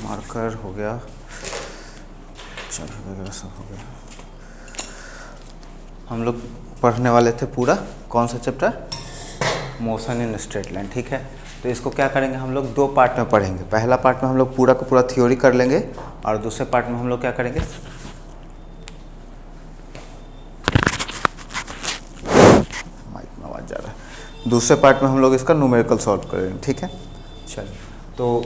Marker हो गया, चाबी वगैरह सब हो गया। हम लोग पढ़ने वाले थे पूरा कौन सा chapter, motion in straight line, ठीक है। तो इसको क्या करेंगे हम लोग, दो पार्ट में पढ़ेंगे। पहला पार्ट में हम लोग पूरा का पूरा थ्योरी कर लेंगे और दूसरे पार्ट में हम लोग क्या करेंगे, माइक में आवाज़ जा रहा है, दूसरे पार्ट में हम लोग इसका न्यूमेरिकल सॉल्व करेंगे, ठीक है। चलिए, तो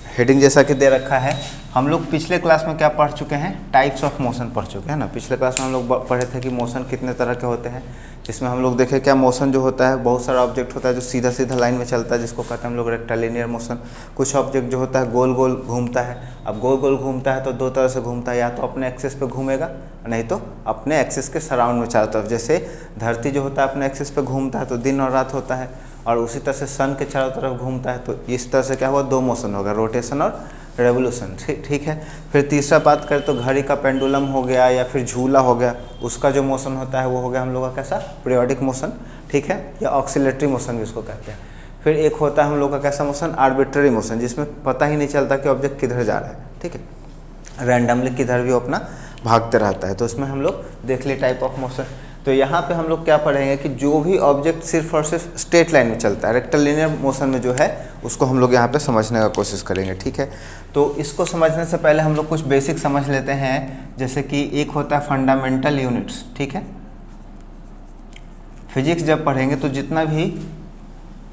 हेडिंग जैसा कि दे रखा है, हम लोग पिछले क्लास में क्या पढ़ चुके हैं, टाइप्स ऑफ मोशन पढ़ चुके हैं ना। पिछले क्लास में हम लोग पढ़े थे कि मोशन कितने तरह के होते हैं, जिसमें हम लोग देखे क्या मोशन जो होता है, बहुत सारा ऑब्जेक्ट होता है जो सीधा सीधा लाइन में चलता है, जिसको कहते हैं हम लोग रेक्टिलिनियर मोशन। कुछ ऑब्जेक्ट जो होता है गोल गोल घूमता है। अब गोल गोल घूमता है तो दो तरह से घूमता है, या तो अपने एक्सिस पे घूमेगा, नहीं तो अपने एक्सिस के सराउंड में चारों तरफ। जैसे धरती जो होता है अपने एक्सिस पे घूमता है तो दिन और रात होता है, और उसी तरह से सन के चारों तरफ घूमता है, तो इस तरह से क्या हुआ, दो मोशन होगा, रोटेशन और रेवोल्यूशन, ठीक है। फिर तीसरा बात करें तो घड़ी का पेंडुलम हो गया या फिर झूला हो गया, उसका जो मोशन होता है वो हो गया हम लोग का कैसा, पीरियोडिक मोशन, ठीक है, या ऑक्सीलेटरी मोशन भी उसको कहते हैं। फिर एक होता है हम लोग का कैसा मोशन, आर्बिट्ररी मोशन, जिसमें पता ही नहीं चलता कि ऑब्जेक्ट किधर जा रहा है, ठीक है, रैंडमली किधर भी वो अपना भागते रहता है। तो इसमें हम लोग देख लिए टाइप ऑफ मोशन। तो यहाँ पे हम लोग क्या पढ़ेंगे कि जो भी ऑब्जेक्ट सिर्फ और सिर्फ स्ट्रेट लाइन में चलता है, रेक्टिलिनियर मोशन में जो है, उसको हम लोग यहाँ पे समझने का कोशिश करेंगे, ठीक है। तो इसको समझने से पहले हम लोग कुछ बेसिक समझ लेते हैं, जैसे कि एक होता है फंडामेंटल यूनिट्स, ठीक है। फिजिक्स जब पढ़ेंगे तो जितना भी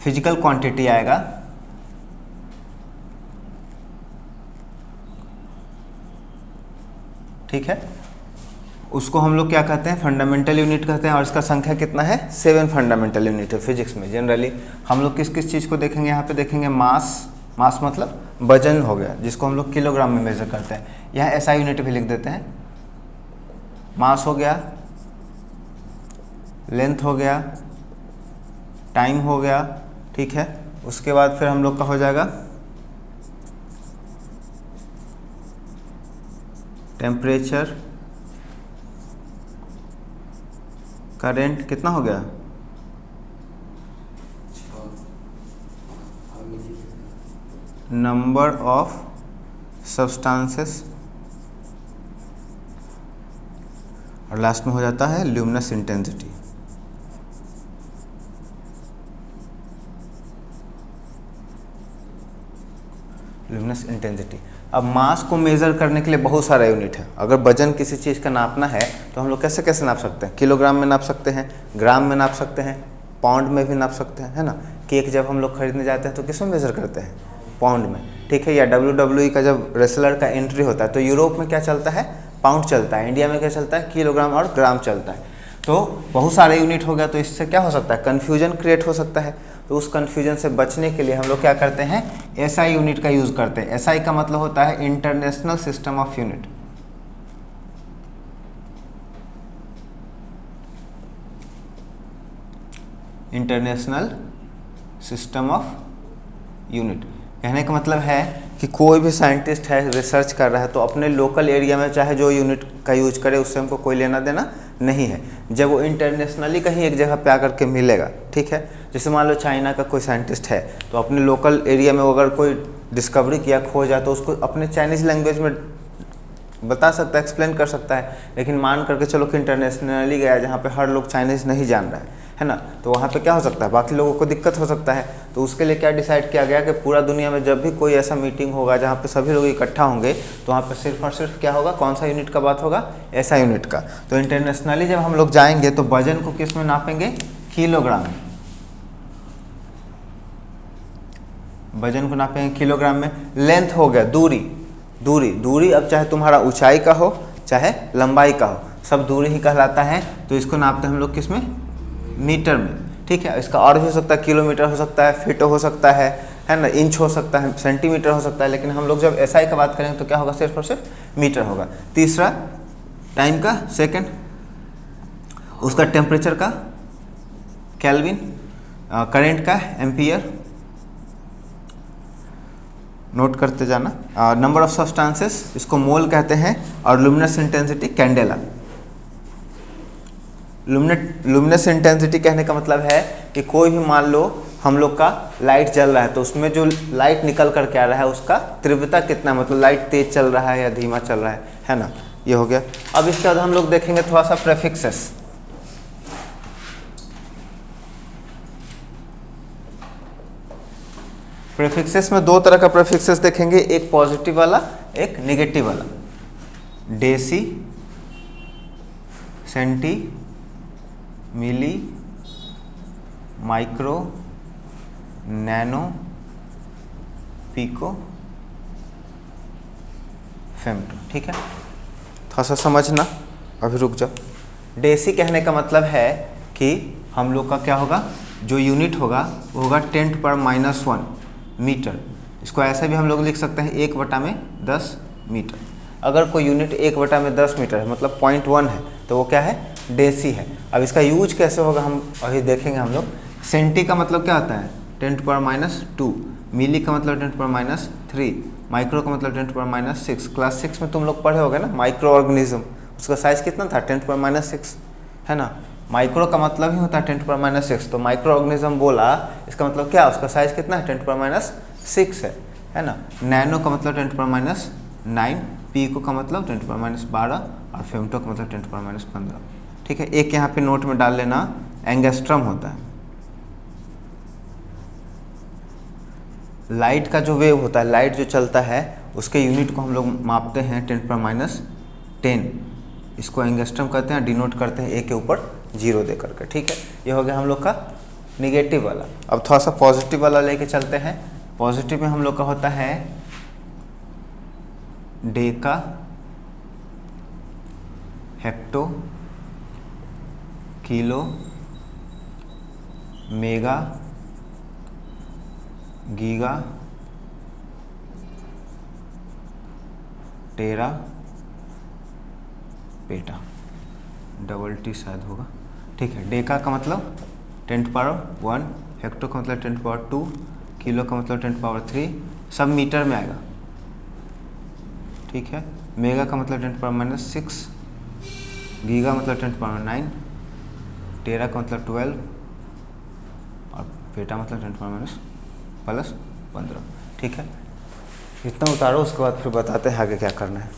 फिजिकल क्वांटिटी आएगा, ठीक है, उसको हम लोग क्या कहते हैं, फंडामेंटल यूनिट कहते हैं। और इसका संख्या कितना है, 7 फंडामेंटल यूनिट है फिजिक्स में। जनरली हम लोग किस किस चीज़ को देखेंगे, यहाँ पे देखेंगे मास मतलब वजन हो गया, जिसको हम लोग किलोग्राम में मेजर करते हैं। यहाँ ऐसा यूनिट भी लिख देते हैं, मास हो गया, लेंथ हो गया, टाइम हो गया, ठीक है। उसके बाद फिर हम लोग का हो जाएगा टेम्परेचर, करेंट, कितना हो गया, नंबर ऑफ सब्सटेंसेस, और लास्ट में हो जाता है ल्यूमिनस इंटेंसिटी। Luminous intensity. अब मास को मेज़र करने के लिए बहुत सारा यूनिट है। अगर वजन किसी चीज़ का नापना है तो हम लोग कैसे कैसे नाप सकते हैं, किलोग्राम में नाप सकते हैं, ग्राम में नाप सकते हैं, पाउंड में भी नाप सकते हैं, है ना। केक जब हम लोग खरीदने जाते हैं तो किस में मेज़र करते हैं, पाउंड में, ठीक है। या WWE का जब रेसलर का एंट्री होता है तो यूरोप में क्या चलता है, पाउंड चलता है, इंडिया में क्या चलता है, किलोग्राम और ग्राम चलता है। तो बहुत सारे यूनिट हो गया, तो इससे क्या हो सकता है, कन्फ्यूजन क्रिएट हो सकता है। तो उस कन्फ्यूजन से बचने के लिए हम लोग क्या करते हैं, SI यूनिट का यूज़ करते हैं। SI का मतलब होता है international system of unit. International system of unit कहने का मतलब है कि कोई भी साइंटिस्ट है, रिसर्च कर रहा है, तो अपने लोकल एरिया में चाहे जो यूनिट का यूज करे उससे हमको कोई लेना देना नहीं है। जब वो इंटरनेशनली कहीं एक जगह पे आकर के मिलेगा, ठीक है, जैसे मान लो चाइना का कोई साइंटिस्ट है, तो अपने लोकल एरिया में अगर कोई डिस्कवरी किया, खोजा, तो उसको अपने चाइनीज़ लैंग्वेज में बता सकता है, एक्सप्लेन कर सकता है। लेकिन मान करके चलो कि इंटरनेशनली गया जहाँ पे हर लोग चाइनीज़ नहीं जान रहा है ना, तो वहाँ पे क्या हो सकता है, बाकी लोगों को दिक्कत हो सकता है। तो उसके लिए क्या डिसाइड किया गया कि पूरा दुनिया में जब भी कोई ऐसा मीटिंग होगा जहाँ पे सभी लोग इकट्ठा होंगे, तो वहाँ पे सिर्फ और सिर्फ क्या होगा, कौन सा यूनिट का बात होगा, ऐसा यूनिट का। तो इंटरनेशनली जब हम लोग जाएंगे तो वजन को किस में नापेंगे, किलोग्राम में। वजन को नापेंगे किलोग्राम में। लेंथ हो गया दूरी, अब चाहे तुम्हारा ऊंचाई का हो चाहे लंबाई का हो, सब दूरी ही कहलाता है। तो इसको नापते हैं हम लोग किस में, मीटर में, ठीक है। इसका और भी हो सकता है, किलोमीटर हो सकता है, फीट हो सकता है ना, इंच हो सकता है, सेंटीमीटर हो सकता है। लेकिन हम लोग जब SI का बात करेंगे तो क्या होगा, सिर्फ और सिर्फ मीटर होगा। तीसरा टाइम का, सेकंड, उसका टेम्परेचर का, केल्विन, करंट का, एम्पियर, नोट करते जाना। नंबर ऑफ सब्सटेंसेस, इसको मोल कहते हैं, और luminous intensity, candela. Luminous intensity कहने का मतलब है कि कोई भी मान लो हम लोग का लाइट जल रहा है तो उसमें जो लाइट निकल कर के आ रहा है उसका तीव्रता कितना, मतलब लाइट तेज चल रहा है या धीमा चल रहा है ना, ये हो गया। अब इसके बाद हम लोग देखेंगे थोड़ा सा प्रेफिक्सेस। प्रेफिक्सेस में दो तरह का प्रेफिक्सेस देखेंगे, एक पॉजिटिव वाला एक नेगेटिव वाला। डेसी, सेंटी, मिली, माइक्रो, नैनो, पिको, फेम्टो। ठीक है, थोड़ा सा समझना, अभी रुक जाओ। डेसी कहने का मतलब है कि हम लोग का क्या होगा, जो यूनिट होगा वो होगा 10⁻⁻1 मीटर। इसको ऐसे भी हम लोग लिख सकते हैं 1/10 मीटर। अगर कोई यूनिट 1/10 मीटर है मतलब 0.1 है तो वो क्या है, डेसी है। अब इसका यूज कैसे होगा हम अभी देखेंगे हम लोग। सेंटी का मतलब क्या होता है, 10⁻²। मिली का मतलब 10⁻3। माइक्रो का मतलब 10⁻6। क्लास 6 में तुम लोग पढ़े होगे ना माइक्रो ऑर्गेनिज्म, उसका साइज़ कितना था, 10⁻6 है ना। माइक्रो का मतलब ही होता है 10⁻6, तो माइक्रो ऑर्गेनिज्म बोला इसका मतलब क्या, उसका साइज़ कितना है, 10⁻6 है ना। नैनो का मतलब 10⁻9, पीको का मतलब 10⁻12 और फेम्टो का मतलब 10⁻15। ठीक है, एक यहाँ पे नोट में डाल लेना, एंगस्ट्रम होता है। लाइट का जो वेव होता है, लाइट जो चलता है उसके यूनिट को हम लोग मापते हैं 10⁻10। इसको एंगस्ट्रम कहते हैं, डिनोट करते हैं ए के ऊपर 0 दे करके। ठीक है, ये हो गया हम लोग का निगेटिव वाला। अब थोड़ा सा पॉजिटिव वाला लेके चलते हैं। पॉजिटिव में हम लोग का होता है deca, hecto, kilo, mega, giga, tera, peta, double T शायद होगा। ठीक है, डेका का मतलब 10⁻1, हेक्टो का मतलब 10⁻2, किलो का मतलब 10⁻3, सब मीटर में आएगा। ठीक है, मेगा का मतलब 10⁻6, गीगा मतलब 10⁻9, टेरा का मतलब 12 और पेटा मतलब 10⁻+15। ठीक है, इतना उतारो, उसके बाद फिर बताते हैं आगे क्या करना है।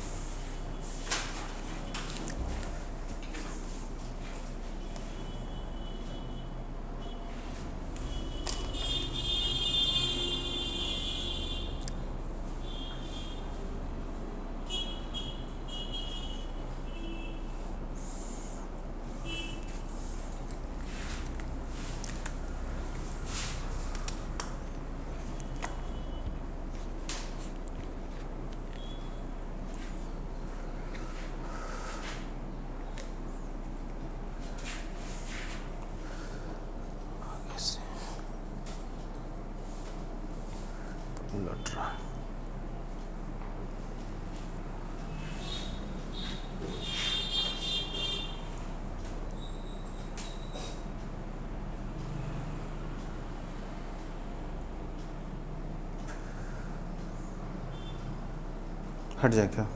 हट जाए क्या,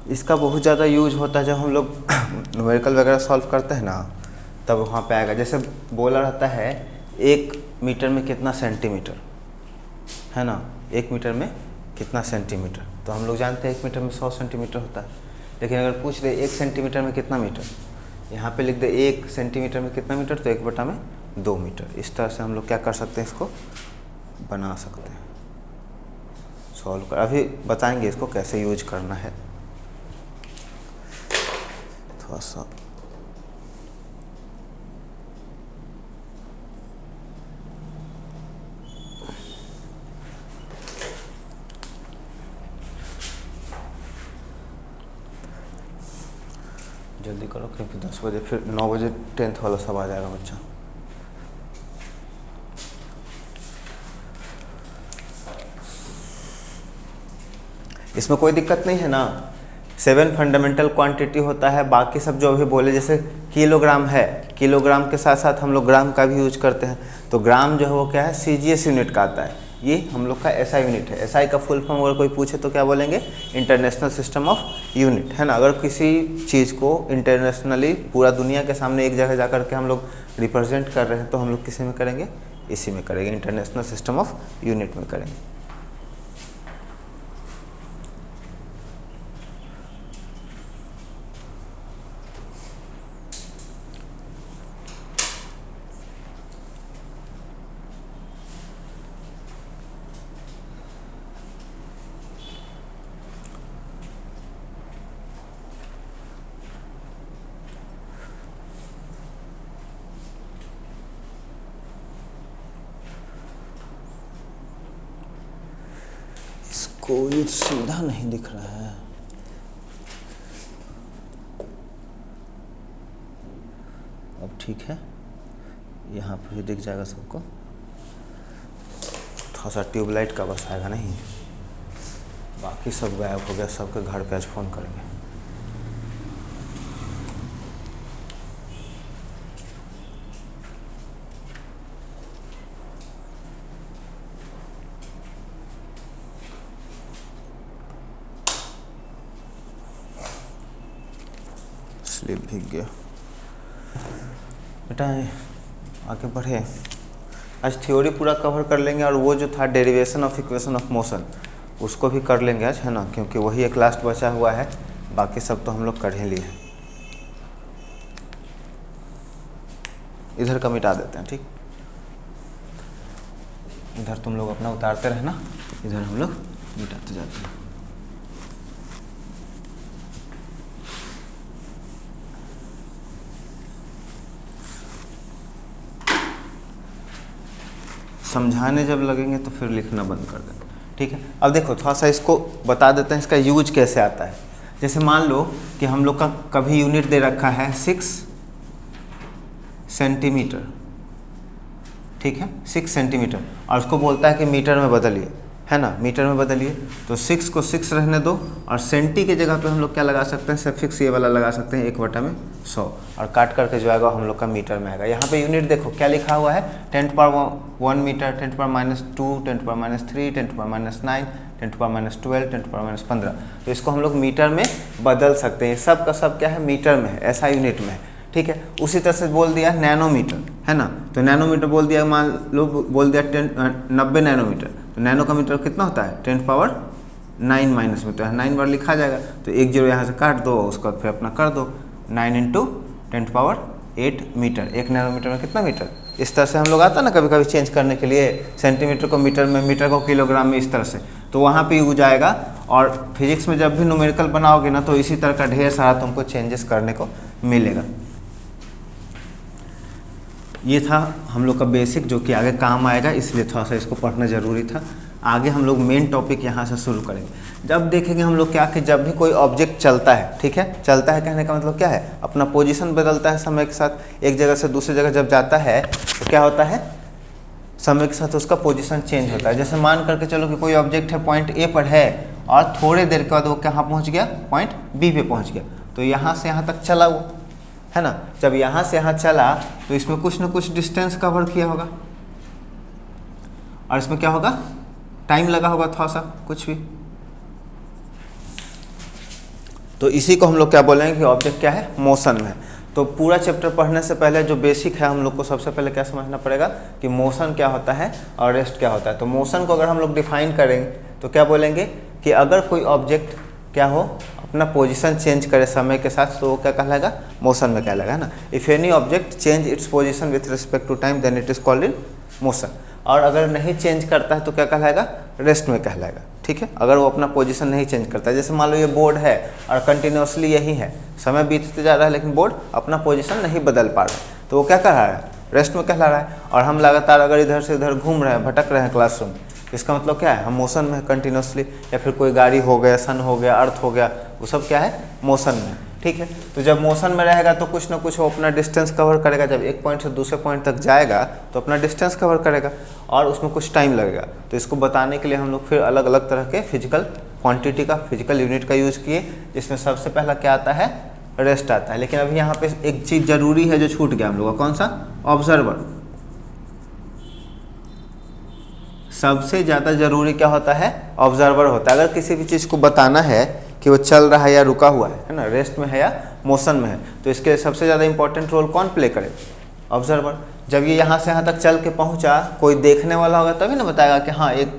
इसका बहुत ज़्यादा यूज होता है जब हम लोग न्यूमेरिकल वगैरह सॉल्व करते हैं ना, तब वहाँ पे आएगा। जैसे बोला रहता है 1 मीटर में कितना सेंटीमीटर है ना, 1 मीटर में कितना सेंटीमीटर, तो हम लोग जानते हैं 1 मीटर में 100 सेंटीमीटर होता है। लेकिन अगर पूछ दे 1 सेंटीमीटर में कितना मीटर, यहाँ पे लिख दे 1 सेंटीमीटर में कितना मीटर, तो 1/2 मीटर। इस तरह से हम लोग क्या कर सकते हैं, इसको बना सकते हैं, सॉल्व कर। अभी बताएंगे इसको कैसे यूज करना है। थोड़ा सा जल्दी करो क्योंकि 10 बजे फिर 9 बजे 10th वाला सब आ जाएगा बच्चा। इसमें कोई दिक्कत नहीं है ना, 7 फंडामेंटल क्वांटिटी होता है, बाकी सब जो अभी बोले जैसे किलोग्राम है, किलोग्राम के साथ साथ हम लोग ग्राम का भी यूज करते हैं। तो ग्राम जो है वो क्या है, CGS यूनिट का आता है, ये हम लोग का SI यूनिट है। SI का फुल फॉर्म अगर कोई पूछे तो क्या बोलेंगे, इंटरनेशनल सिस्टम ऑफ यूनिट, है ना। अगर किसी चीज़ को इंटरनेशनली पूरा दुनिया के सामने एक जगह जा कर के हम लोग रिप्रेजेंट कर रहे हैं तो हम लोग किसी में करेंगे, इसी में करेंगे, इंटरनेशनल सिस्टम ऑफ यूनिट में करेंगे। कोई सीधा नहीं दिख रहा है, अब ठीक है, यहाँ पे भी दिख जाएगा सबको। थोड़ा सा ट्यूबलाइट का बस आएगा, नहीं बाकी सब गायब हो गया, सबके घर पे आज फ़ोन करेंगे। स्लिप भीग गया बेटा, आगे बढ़े। आज थ्योरी पूरा कवर कर लेंगे और वो जो था derivation of equation of motion उसको भी कर लेंगे आज, है ना, क्योंकि वही एक लास्ट बचा हुआ है, बाकी सब तो हम लोग कर ही लिए। इधर का मिटा देते हैं, ठीक, इधर तुम लोग अपना उतारते रहना, इधर हम लोग मिटाते जाते हैं। समझाने जब लगेंगे तो फिर लिखना बंद कर देना, ठीक है। अब देखो थोड़ा सा इसको बता देते हैं इसका यूज कैसे आता है। जैसे मान लो कि हम लोग का कभी यूनिट दे रखा है 6 सेंटीमीटर, ठीक है, 6 सेंटीमीटर, और उसको बोलता है कि मीटर में बदलिए, है ना, मीटर में बदलिए। तो 6 को 6 रहने दो और सेंटी के जगह पे हम लोग क्या लगा सकते हैं, सफिक्स ये वाला लगा सकते हैं 1/100, और काट करके जो आएगा हम लोग का मीटर में आएगा। यहाँ पे यूनिट देखो क्या लिखा हुआ है, 10⁻1 मीटर, 10⁻2, 10⁻3, 10⁻9, 10⁻12, 10⁻15। तो इसको हम लोग मीटर में बदल सकते हैं। सब का सब क्या है, मीटर में है, SI यूनिट में है, ठीक है। उसी तरह से बोल दिया नैनोमीटर, है ना, तो नैनोमीटर बोल दिया, मान लो बोल दिया 90 नैनोमीटर, तो नैनो का मीटर कितना होता है, 10⁻9 माइनस में, तो 9 बार लिखा जाएगा, तो 1 0 यहाँ से काट दो, उसके बाद फिर अपना कर दो, 9 × 10⁸ मीटर। 1 नैनोमीटर में कितना मीटर, इस तरह से हम लोग आता ना कभी कभी चेंज करने के लिए, सेंटीमीटर को मीटर में, मीटर को किलोग्राम में, इस तरह से, तो वहाँ पे यूज आएगा। और फिजिक्स में जब भी न्यूमेरिकल बनाओगे ना तो इसी तरह का ढेर सारा तुमको चेंजेस करने को मिलेगा। ये था हम लोग का बेसिक जो कि आगे काम आएगा, इसलिए थोड़ा सा इसको पढ़ना ज़रूरी था। आगे हम लोग मेन टॉपिक यहाँ से शुरू करेंगे। जब देखेंगे हम लोग क्या कि जब भी कोई ऑब्जेक्ट चलता है, ठीक है, चलता है कहने का मतलब क्या है, अपना पोजीशन बदलता है समय के साथ, एक जगह से दूसरी जगह जब जाता है तो क्या होता है, समय के साथ उसका पोजीशन चेंज होता है। जैसे मान करके चलो कि कोई ऑब्जेक्ट है पॉइंट A पर है और थोड़े देर के बाद वो कहाँ पहुँच गया, पॉइंट B पे पहुँच गया, तो यहाँ से यहाँ तक चला वो, है ना। जब यहाँ से यहाँ चला तो इसमें कुछ ना कुछ डिस्टेंस कवर किया होगा, और इसमें क्या होगा, टाइम लगा होगा थोड़ा सा, कुछ भी। तो इसी को हम लोग क्या बोलेंगे कि ऑब्जेक्ट क्या है, मोशन में है। तो पूरा चैप्टर पढ़ने से पहले जो बेसिक है हम लोग को सबसे पहले क्या समझना पड़ेगा कि मोशन क्या होता है और रेस्ट क्या होता है। तो मोशन को अगर हम लोग डिफाइन करेंगे तो क्या बोलेंगे कि अगर कोई ऑब्जेक्ट क्या हो, अपना पोजीशन चेंज करे समय के साथ, तो वो क्या कहलाएगा, मोशन में कहलाएगा, है ना। If any object change its position with respect to time then it is called in motion. और अगर नहीं चेंज करता है तो क्या कहलाएगा, रेस्ट में कहलाएगा, ठीक है। अगर वो अपना पोजीशन नहीं चेंज करता है, जैसे मान लो ये बोर्ड है और कंटिन्यूसली यही है, समय बीतते जा रहा है लेकिन बोर्ड अपना पोजीशन नहीं बदल पा रहा है, तो वो क्या कर रहा है, रेस्ट में कहला रहा है। और हम लगातार अगर इधर से उधर घूम रहे हैं, भटक रहे हैं क्लासरूम, इसका मतलब क्या है, हम मोशन में है कंटिन्यूसली। या फिर कोई गाड़ी हो गया, सन हो गया, अर्थ हो गया, वो सब क्या है, मोशन में, ठीक है। तो जब मोशन में रहेगा तो कुछ ना कुछ वो अपना डिस्टेंस कवर करेगा। जब एक पॉइंट से दूसरे पॉइंट तक जाएगा तो अपना डिस्टेंस कवर करेगा और उसमें कुछ टाइम लगेगा। तो इसको बताने के लिए हम लोग फिर अलग अलग तरह के फिजिकल क्वांटिटी का, फिजिकल यूनिट का यूज़ किए, इसमें सबसे पहला क्या आता है, रेस्ट आता है। लेकिन अभी यहाँ पे एक चीज़ जरूरी है जो छूट गया हम लोग का, कौन सा, ऑब्जर्वर। सबसे ज़्यादा जरूरी क्या होता है, ऑब्जर्वर होता है। अगर किसी भी चीज़ को बताना है कि वो चल रहा है या रुका हुआ है ना, रेस्ट में है या मोशन में है, तो इसके लिए सबसे ज़्यादा इंपॉर्टेंट रोल कौन प्ले करे, ऑब्जर्वर। जब ये यहाँ से यहाँ तक चल के पहुँचा, कोई देखने वाला होगा तभी ना बताएगा कि हाँ एक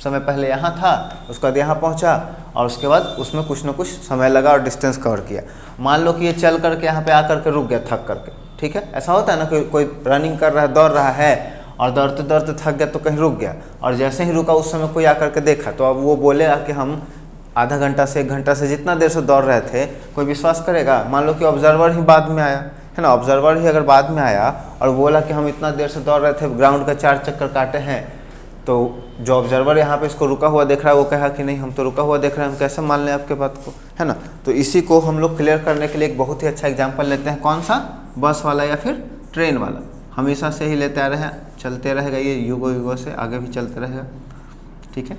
समय पहले यहाँ था, उसके बाद यहाँ पहुँचा, और उसके बाद उसमें कुछ ना कुछ समय लगा और डिस्टेंस कवर किया। मान लो कि ये चल करके यहाँ पे आकर के रुक गया थक करके, ठीक है, ऐसा होता है ना, कोई रनिंग कर रहा है, दौड़ रहा है, और दौड़ते दौड़ते थक गया तो कहीं रुक गया, और जैसे ही रुका उस समय कोई आकर के देखा, तो अब वो बोलेगा कि हम आधा घंटा से 1 घंटा से जितना देर से दौड़ रहे थे, कोई विश्वास करेगा। मान लो कि ऑब्जर्वर ही बाद में आया, है ना, ऑब्जर्वर ही अगर बाद में आया और बोला कि हम इतना देर से दौड़ रहे थे, ग्राउंड का 4 चक्कर काटे हैं, तो जो ऑब्जर्वर यहाँ पे इसको रुका हुआ देख रहा है वो कहा कि नहीं हम तो रुका हुआ देख रहे हैं, हम कैसे मान लें आपके बात को, है ना। तो इसी को हम लोग क्लियर करने के लिए एक बहुत ही अच्छा एग्जाम्पल लेते हैं, कौन सा, बस वाला या फिर ट्रेन वाला। हमेशा से ही लेते आ रहे हैं, चलते रहेगा ये युगों युगों से, आगे भी चलते रहेगा, ठीक है।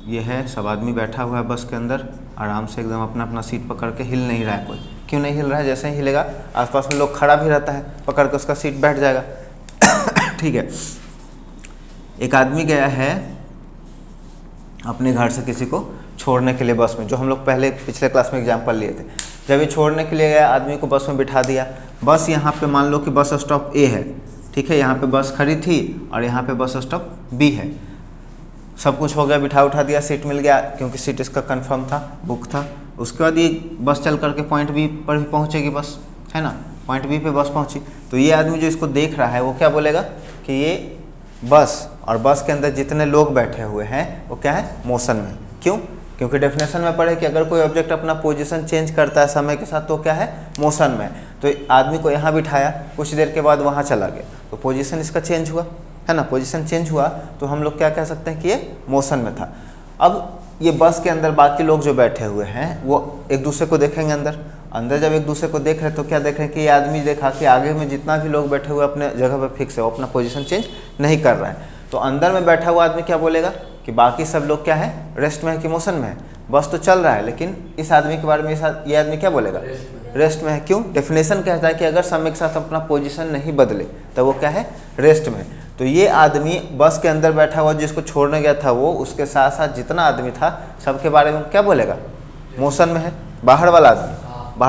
ये है, सब आदमी बैठा हुआ है बस के अंदर, आराम से एकदम अपना अपना सीट पकड़ के, हिल नहीं रहा है कोई। क्यों नहीं हिल रहा है, जैसे ही हिलेगा आसपास में लोग खड़ा भी रहता है, पकड़ के उसका सीट बैठ जाएगा, ठीक है। एक आदमी गया है अपने घर से किसी को छोड़ने के लिए बस में, जो हम लोग पहले पिछले क्लास में एग्जाम्पल लिए थे। जब ये छोड़ने के लिए गया, आदमी को बस में बिठा दिया। बस यहाँ पे मान लो कि बस स्टॉप ए है, ठीक है, यहाँ पे बस खड़ी थी और यहाँ पे बस स्टॉप बी है। सब कुछ हो गया, बिठा उठा दिया, सीट मिल गया, क्योंकि सीट इसका कंफर्म था, बुक था। उसके बाद ये बस चल करके पॉइंट बी पर भी पहुँचेगी बस, है ना, पॉइंट बी पे बस पहुँची। तो ये आदमी जो इसको देख रहा है वो क्या बोलेगा कि ये बस, और बस के अंदर जितने लोग बैठे हुए हैं वो क्या है, मोशन में। क्यों, क्योंकि डेफिनेशन में पढ़े कि अगर कोई ऑब्जेक्ट अपना पोजीशन चेंज करता है समय के साथ तो क्या है, मोशन में। तो आदमी को यहाँ बिठाया, कुछ देर के बाद वहाँ चला गया, तो पोजीशन इसका चेंज हुआ, है ना, पोजीशन चेंज हुआ, तो हम लोग क्या कह सकते हैं कि ये मोशन में था। अब ये बस के अंदर बाकी लोग जो बैठे हुए हैं वो एक दूसरे को देखेंगे अंदर। अंदर जब एक दूसरे को देख रहे हैं तो क्या देख रहे हैं कि ये आदमी देखा कि आगे में जितना भी लोग बैठे हुए अपने जगह पर फिक्स है, वो अपना पोजीशन चेंज नहीं कर रहा है। तो अंदर में बैठा हुआ आदमी क्या बोलेगा कि बाकी सब लोग क्या है, रेस्ट में है कि मोशन में है। बस तो चल रहा है, लेकिन इस आदमी के बारे में ये आदमी क्या बोलेगा, रेस्ट में है। क्यों, डेफिनेशन कहता है कि अगर समय के साथ अपना पोजीशन नहीं बदले तो वो क्या है, रेस्ट में। तो ये आदमी बस के अंदर बैठा हुआ जिसको छोड़ने गया था वो, उसके साथ साथ जितना आदमी था सबके बारे में क्या बोलेगा, मोशन में है। बाहर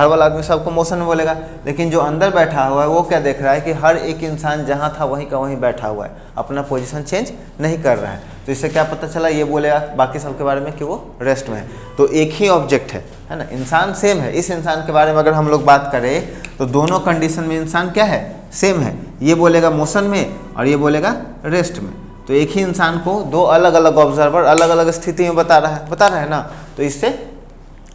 वाला आदमी सबको मोशन में बोलेगा, लेकिन जो अंदर बैठा हुआ है वो क्या देख रहा है कि हर एक इंसान जहाँ था वहीं का वहीं बैठा हुआ है, अपना पोजीशन चेंज नहीं कर रहा है। तो इससे क्या पता चला, ये बोलेगा बाकी सबके बारे में कि वो रेस्ट में है। तो एक ही ऑब्जेक्ट है ना, इंसान सेम है। इस इंसान के बारे में अगर हम लोग बात करें तो दोनों कंडीशन में इंसान क्या है, सेम है। ये बोलेगा मोशन में और ये बोलेगा रेस्ट में। तो एक ही इंसान को दो अलग अलग ऑब्जर्वर अलग अलग स्थिति में बता रहा है ना। तो इससे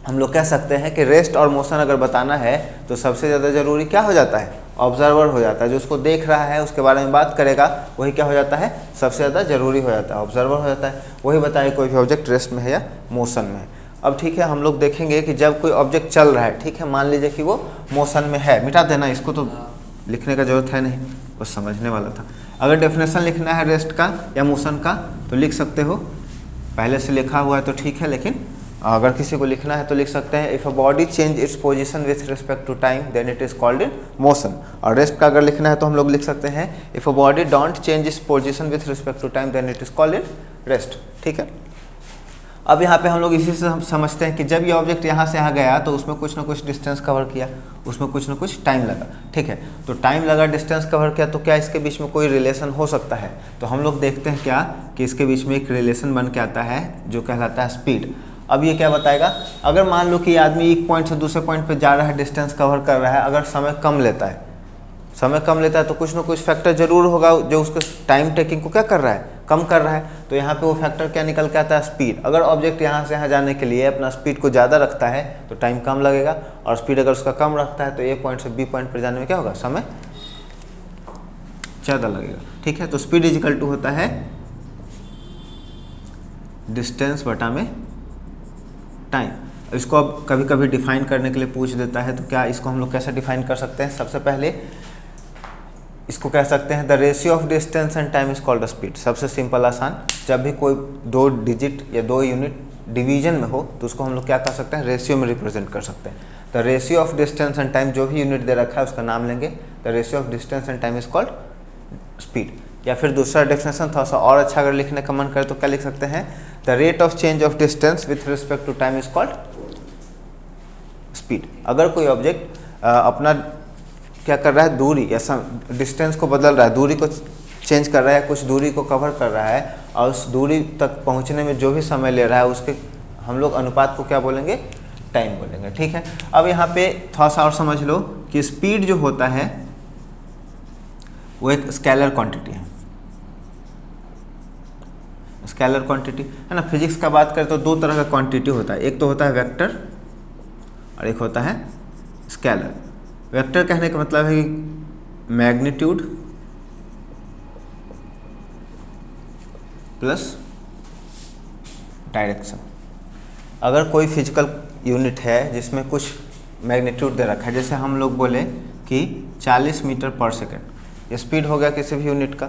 हम लोग कह सकते हैं कि रेस्ट और मोशन अगर बताना है तो सबसे ज़्यादा ज़रूरी क्या हो जाता है, ऑब्जर्वर हो जाता है। जो उसको देख रहा है उसके बारे में बात करेगा वही क्या हो जाता है, सबसे ज़्यादा ज़रूरी हो जाता है, ऑब्जर्वर हो जाता है। वही बताए कोई भी ऑब्जेक्ट रेस्ट में है या मोशन में है। अब ठीक है, हम लोग देखेंगे कि जब कोई ऑब्जेक्ट चल रहा है, ठीक है, मान लीजिए कि वो मोशन में है, मिटा देना इसको, तो लिखने का जरूरत है नहीं, बस समझने वाला था। अगर डेफिनेशन लिखना है रेस्ट का या मोशन का तो लिख सकते हो, पहले से लिखा हुआ है तो ठीक है, लेकिन अगर किसी को लिखना है तो लिख सकते हैं, if a body change its position with respect to time then it is called in motion. और रेस्ट का अगर लिखना है तो हम लोग लिख सकते हैं, if a body don't change its position with respect to time then it is called in rest. ठीक है, अब यहाँ पे हम लोग इसी से हम समझते हैं कि जब ये ऑब्जेक्ट यहाँ से यहाँ गया तो उसमें कुछ ना कुछ डिस्टेंस कवर किया, उसमें कुछ ना कुछ टाइम लगा। ठीक है, तो टाइम लगा, डिस्टेंस कवर किया, तो क्या इसके बीच में कोई रिलेशन हो सकता है? तो हम लोग देखते हैं क्या कि इसके बीच में एक रिलेशन बन के आता है जो कहलाता है स्पीड। अब ये क्या बताएगा, अगर मान लो कि ये आदमी एक पॉइंट से दूसरे पॉइंट पे जा रहा है, डिस्टेंस कवर कर रहा है, अगर समय कम लेता है तो कुछ ना कुछ फैक्टर जरूर होगा जो उसको टाइम टेकिंग को क्या कर रहा है, कम कर रहा है। तो यहाँ पे वो फैक्टर क्या निकल के आता है, स्पीड। अगर ऑब्जेक्ट यहाँ से यहाँ जाने के लिए अपना स्पीड को ज़्यादा रखता है तो टाइम कम लगेगा, और स्पीड अगर उसका कम रखता है तो ए पॉइंट से बी पॉइंट पर जाने में क्या होगा, समय ज़्यादा लगेगा। ठीक है, तो स्पीड इज इक्वल टू होता है डिस्टेंस बटा में टाइम। इसको अब कभी कभी डिफाइन करने के लिए पूछ देता है, तो क्या इसको हम लोग कैसे डिफाइन कर सकते हैं? सबसे पहले इसको कह सकते हैं the ratio of distance and time is called speed. सबसे सिंपल आसान, जब भी कोई 2 डिजिट या 2 यूनिट डिवीजन में हो तो उसको हम लोग क्या कर सकते हैं, रेशियो में रिप्रेजेंट कर सकते हैं। The ratio of distance and time, जो भी यूनिट दे रखा है उसका नाम लेंगे, the ratio of distance and time is called speed. या फिर दूसरा डेफिनेशन थोड़ा सा और अच्छा अगर लिखने का मन करे तो क्या लिख सकते हैं, the rate of change of distance with respect to time is called speed. अगर कोई ऑब्जेक्ट अपना क्या कर रहा है, दूरी या डिस्टेंस को बदल रहा है, दूरी को चेंज कर रहा है, कुछ दूरी को कवर कर रहा है और उस दूरी तक पहुंचने में जो भी समय ले रहा है उसके हम लोग अनुपात को क्या बोलेंगे, टाइम बोलेंगे। ठीक है, अब यहाँ पे थोड़ा सा और समझ लो कि स्पीड जो होता है वो एक स्केलर क्वांटिटी है। स्केलर क्वांटिटी है ना। फिजिक्स का बात करें तो 2 तरह का क्वांटिटी होता है, एक तो होता है वेक्टर और एक होता है स्केलर। वेक्टर कहने का मतलब है कि मैग्नीट्यूड प्लस डायरेक्शन। अगर कोई फिजिकल यूनिट है जिसमें कुछ मैग्नीट्यूड दे रखा है, जैसे हम लोग बोले कि 40 मीटर पर सेकेंड, ये स्पीड हो गया किसी भी यूनिट का,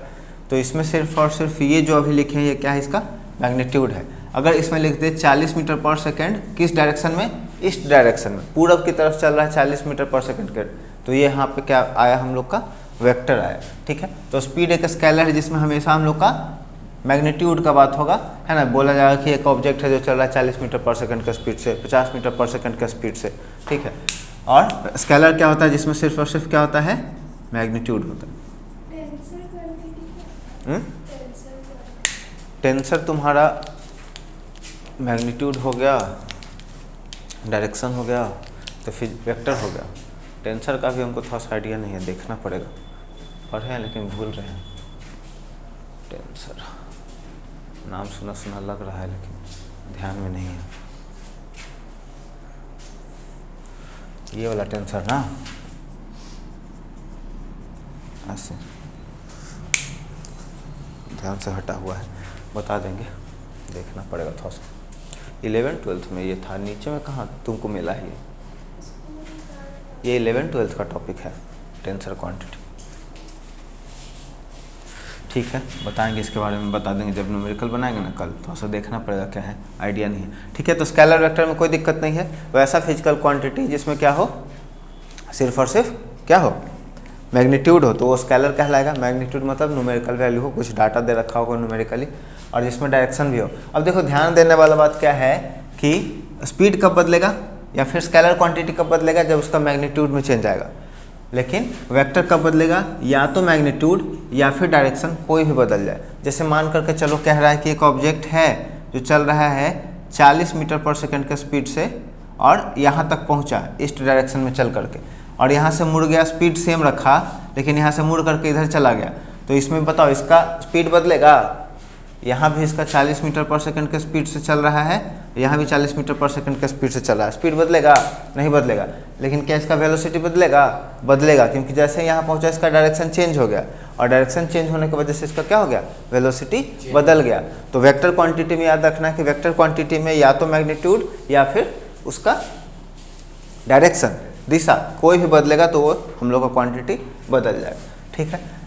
तो इसमें सिर्फ और सिर्फ ये जो अभी लिखे हैं ये क्या है, इसका मैग्नीट्यूड है। अगर इसमें लिख दे 40 मीटर पर सेकेंड, किस डायरेक्शन में, इस डायरेक्शन में, पूरब की तरफ चल रहा है 40 मीटर पर सेकेंड के, तो ये यहाँ पे क्या आया, हम लोग का वेक्टर आया। ठीक है, तो स्पीड एक स्केलर है जिसमें हमेशा हम लोग का मैग्नीट्यूड का बात होगा, है ना। बोला जाएगा कि एक ऑब्जेक्ट है जो चल रहा है 40 मीटर पर सेकंड के स्पीड से, 50 मीटर पर सेकंड के स्पीड से। ठीक है, और स्केलर क्या होता है जिसमें सिर्फ और सिर्फ क्या होता है, मैग्नीट्यूड होता है। टेंसर तुम्हारा मैग्नीट्यूड हो गया, डायरेक्शन हो गया, तो फिर वेक्टर हो गया। टेंसर का भी हमको थोड़ा सा आइडिया नहीं है, देखना पड़ेगा, पढ़े हैं लेकिन भूल रहे हैं। टेंसर नाम सुना सुना लग रहा है लेकिन ध्यान में नहीं है। ये वाला टेंसर ना, ऐसे ध्यान से हटा हुआ है, बता देंगे, देखना पड़ेगा थोड़ा सा। 11th-12th में ये था, नीचे में कहाँ तुमको मिला है ये 11th-12th का टॉपिक है, टेंसर क्वांटिटी। ठीक है, बताएंगे इसके बारे में, बता देंगे जब न्यूमेरिकल बनाएंगे ना कल, थोड़ा सा देखना पड़ेगा क्या है, आइडिया नहीं है। ठीक है, तो स्केलर वेक्टर में कोई दिक्कत नहीं है। वैसा फिजिकल क्वांटिटी जिसमें क्या हो, सिर्फ और सिर्फ क्या हो, मैग्नीट्यूड हो, तो वो स्केलर कहलाएगा। मैग्नीट्यूड मतलब न्यूमेरिकल वैल्यू हो, कुछ डाटा दे रखा होगा न्यूमेरिकली, और जिसमें डायरेक्शन भी हो। अब देखो ध्यान देने वाला बात क्या है कि स्पीड कब बदलेगा या फिर स्केलर क्वांटिटी कब बदलेगा, जब उसका मैग्नीट्यूड में चेंज आएगा। लेकिन वेक्टर कब बदलेगा, या तो मैग्नीट्यूड या फिर डायरेक्शन कोई भी बदल जाए। जैसे मान करके चलो कह रहा है कि एक ऑब्जेक्ट है जो चल रहा है 40 मीटर पर सेकंड के स्पीड से और यहाँ तक पहुँचा ईस्ट डायरेक्शन में चल करके, और यहाँ से मुड़ गया, स्पीड सेम रखा लेकिन यहाँ से मुड़ करके इधर चला गया, तो इसमें बताओ इसका स्पीड बदलेगा। यहाँ भी इसका 40 मीटर पर सेकंड के स्पीड से चल रहा है, यहाँ भी 40 मीटर पर सेकंड के स्पीड से चल रहा है, स्पीड बदलेगा, नहीं बदलेगा। लेकिन क्या इसका वेलोसिटी बदलेगा, बदलेगा, क्योंकि जैसे यहाँ पहुँचा इसका डायरेक्शन चेंज हो गया, और डायरेक्शन चेंज होने की वजह से इसका क्या हो गया, वेलोसिटी बदल गया। तो वेक्टर क्वांटिटी में याद रखना है कि वेक्टर क्वांटिटी में या तो मैग्नीट्यूड या फिर उसका डायरेक्शन, दिशा कोई भी बदलेगा तो वो हम लोग का क्वांटिटी बदल जाएगा। ठीक है,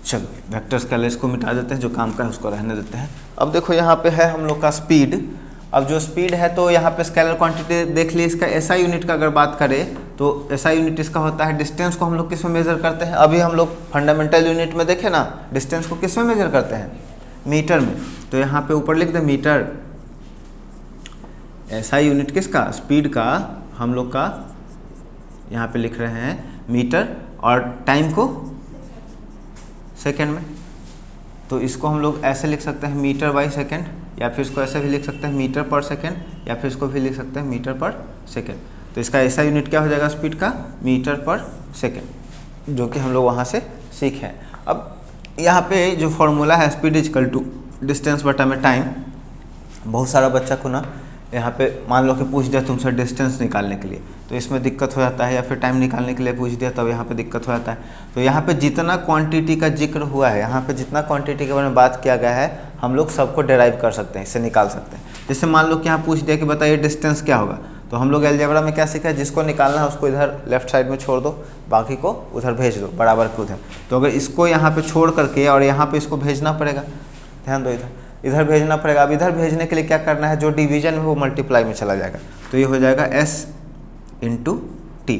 चलो वेक्टर स्केलर इसको मिटा देते हैं, जो काम का है उसको रहने देते हैं। अब देखो यहाँ पे है हम लोग का स्पीड। अब जो स्पीड है तो यहाँ पे स्केलर क्वांटिटी देख लिए, इसका एसआई यूनिट का अगर बात करें तो एसआई यूनिट इसका होता है, डिस्टेंस को हम लोग किस में मेजर करते हैं, अभी हम लोग फंडामेंटल यूनिट में देखे ना, डिस्टेंस को किस में मेजर करते हैं, मीटर में। तो यहाँ पे ऊपर लिख दे मीटर। एसआई यूनिट किसका, स्पीड का, हम लोग का यहाँ पे लिख रहे हैं मीटर, और टाइम को सेकेंड में। तो इसको हम लोग ऐसे लिख सकते हैं मीटर बाई सेकेंड, या फिर इसको ऐसे भी लिख सकते हैं मीटर पर सेकेंड, या फिर इसको भी लिख सकते हैं मीटर पर सेकेंड। तो इसका ऐसा यूनिट क्या हो जाएगा स्पीड का, मीटर पर सेकेंड, जो कि हम लोग वहाँ से सीखे हैं। अब यहाँ पे जो फॉर्मूला है स्पीड इजकल टू डिस्टेंस बटा में टाइम, बहुत सारा बच्चा को ना यहाँ पे मान लो कि पूछ दिया तुमसे डिस्टेंस निकालने के लिए, तो इसमें दिक्कत हो जाता है, या फिर टाइम निकालने के लिए पूछ दिया तब यहाँ पे दिक्कत हो जाता है। तो यहाँ पे जितना क्वांटिटी का जिक्र हुआ है, यहाँ पे जितना क्वांटिटी के बारे में बात किया गया है, हम लोग सबको डेराइव कर सकते हैं, इससे निकाल सकते हैं। जैसे मान लो कि यहाँ पूछ दिया कि बताइए डिस्टेंस क्या होगा, तो हम लोग अलजेब्रा में क्या सीखा है, जिसको निकालना है उसको इधर लेफ्ट साइड में छोड़ दो, बाकी को उधर भेज दो बराबर के उधर। तो अगर इसको यहाँ पे छोड़ करके और यहाँ पे इसको भेजना पड़ेगा, ध्यान दो इधर भेजना पड़ेगा। अब इधर भेजने के लिए क्या करना है, जो डिवीजन में वो मल्टीप्लाई में चला जाएगा, तो ये हो जाएगा s इंटू टी।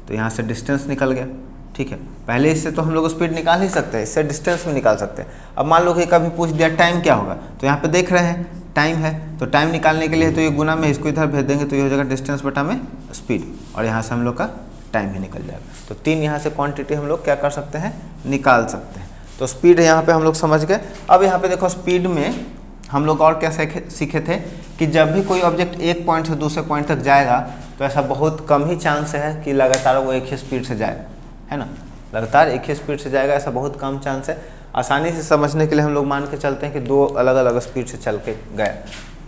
तो यहाँ से डिस्टेंस निकल गया, ठीक है। पहले इससे तो हम लोग स्पीड निकाल ही सकते हैं, इससे डिस्टेंस भी निकाल सकते हैं। अब मान लो कि कभी पूछ दिया टाइम क्या होगा, तो यहाँ पे देख रहे हैं टाइम है, तो टाइम निकालने के लिए तो ये गुना में इसको इधर भेज देंगे, तो ये हो जाएगा डिस्टेंस बटा में स्पीड, और यहाँ से हम लोग का टाइम भी निकल जाएगा। तो 3 यहाँ से क्वांटिटी हम लोग क्या कर सकते हैं, निकाल सकते हैं। तो स्पीड यहाँ पे हम लोग समझ गए। अब यहाँ पे देखो स्पीड में हम लोग और क्या सीखे थे कि जब भी कोई ऑब्जेक्ट एक पॉइंट से दूसरे पॉइंट तक जाएगा तो ऐसा बहुत कम ही चांस है कि लगातार वो एक ही स्पीड से जाएगा, है ना। लगातार एक ही स्पीड से जाएगा, ऐसा बहुत कम चांस है। आसानी से समझने के लिए हम लोग मान के चलते हैं कि 2 अलग अलग स्पीड से चल के गया।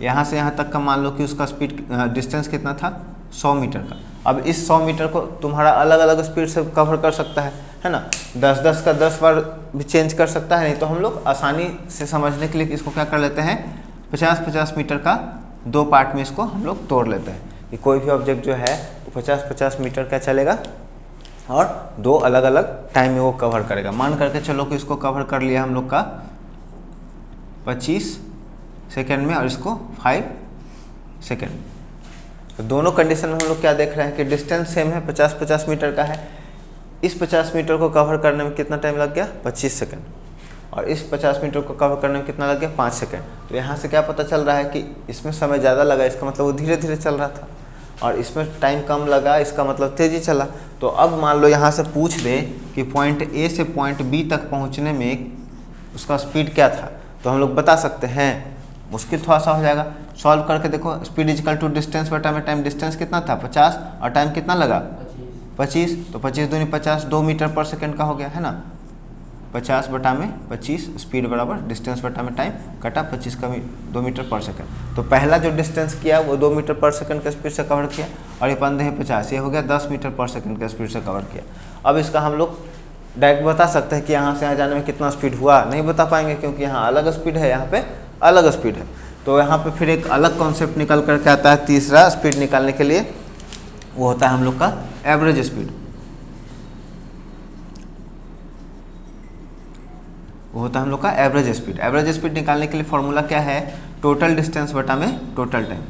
यहाँ से यहाँ तक का मान लो कि उसका स्पीड डिस्टेंस कितना था, 100 मीटर का। अब इस 100 मीटर को तुम्हारा अलग अलग स्पीड से कवर कर सकता है ना। 10-10 का 10 बार भी चेंज कर सकता है। नहीं तो हम लोग आसानी से समझने के लिए इसको क्या कर लेते हैं, 50-50 मीटर का 2 पार्ट में इसको हम लोग तोड़ लेते हैं कि कोई भी ऑब्जेक्ट जो है वो 50-50 मीटर का चलेगा और 2 अलग अलग टाइम में वो कवर करेगा। मान करके चलो कि इसको कवर कर लिया हम लोग का 25 सेकेंड में और इसको 5 सेकेंड। तो दोनों कंडीशन में हम लोग क्या देख रहे हैं कि डिस्टेंस सेम है, 50-50 मीटर का है। इस 50 मीटर को कवर करने में कितना टाइम लग गया, 25 सेकेंड, और इस 50 मीटर को कवर करने में कितना लग गया, 5 सेकेंड। तो यहाँ से क्या पता चल रहा है कि इसमें समय ज़्यादा लगा, इसका मतलब वो धीरे धीरे चल रहा था, और इसमें टाइम कम लगा, इसका मतलब तेज़ी चला। तो अब मान लो यहाँ से पूछ दे कि पॉइंट ए से पॉइंट बी तक पहुँचने में उसका स्पीड क्या था, तो हम लोग बता सकते हैं। मुश्किल थोड़ा सा हो जाएगा, सॉल्व करके देखो। स्पीड इजिकल टू डिस्टेंस बटा में टाइम, डिस्टेंस कितना था 50 और टाइम कितना लगा 25। तो 25 दूनी 50, 2 मीटर पर सेकंड का हो गया, है ना। 50 बटा में 25 स्पीड बराबर डिस्टेंस बटा में टाइम कटा 25 का 2 मीटर पर सेकंड। तो पहला जो डिस्टेंस किया वो 2 मीटर पर सेकंड के स्पीड से कवर किया, और ये 50, ये हो गया 10 मीटर पर सेकंड के स्पीड से कवर किया। अब इसका हम लोग डायरेक्ट बता सकते हैं कि यहाँ से यहाँ जाने में कितना स्पीड हुआ, नहीं बता पाएंगे क्योंकि यहाँ अलग स्पीड है, यहाँ पे अलग स्पीड है। तो यहाँ पे फिर एक अलग कॉन्सेप्ट निकल करके आता है तीसरा स्पीड निकालने के लिए, वो होता है हम लोग का एवरेज स्पीड। वो होता है हम लोग का एवरेज स्पीड। एवरेज स्पीड निकालने के लिए फॉर्मूला क्या है, टोटल डिस्टेंस बटा में टोटल टाइम।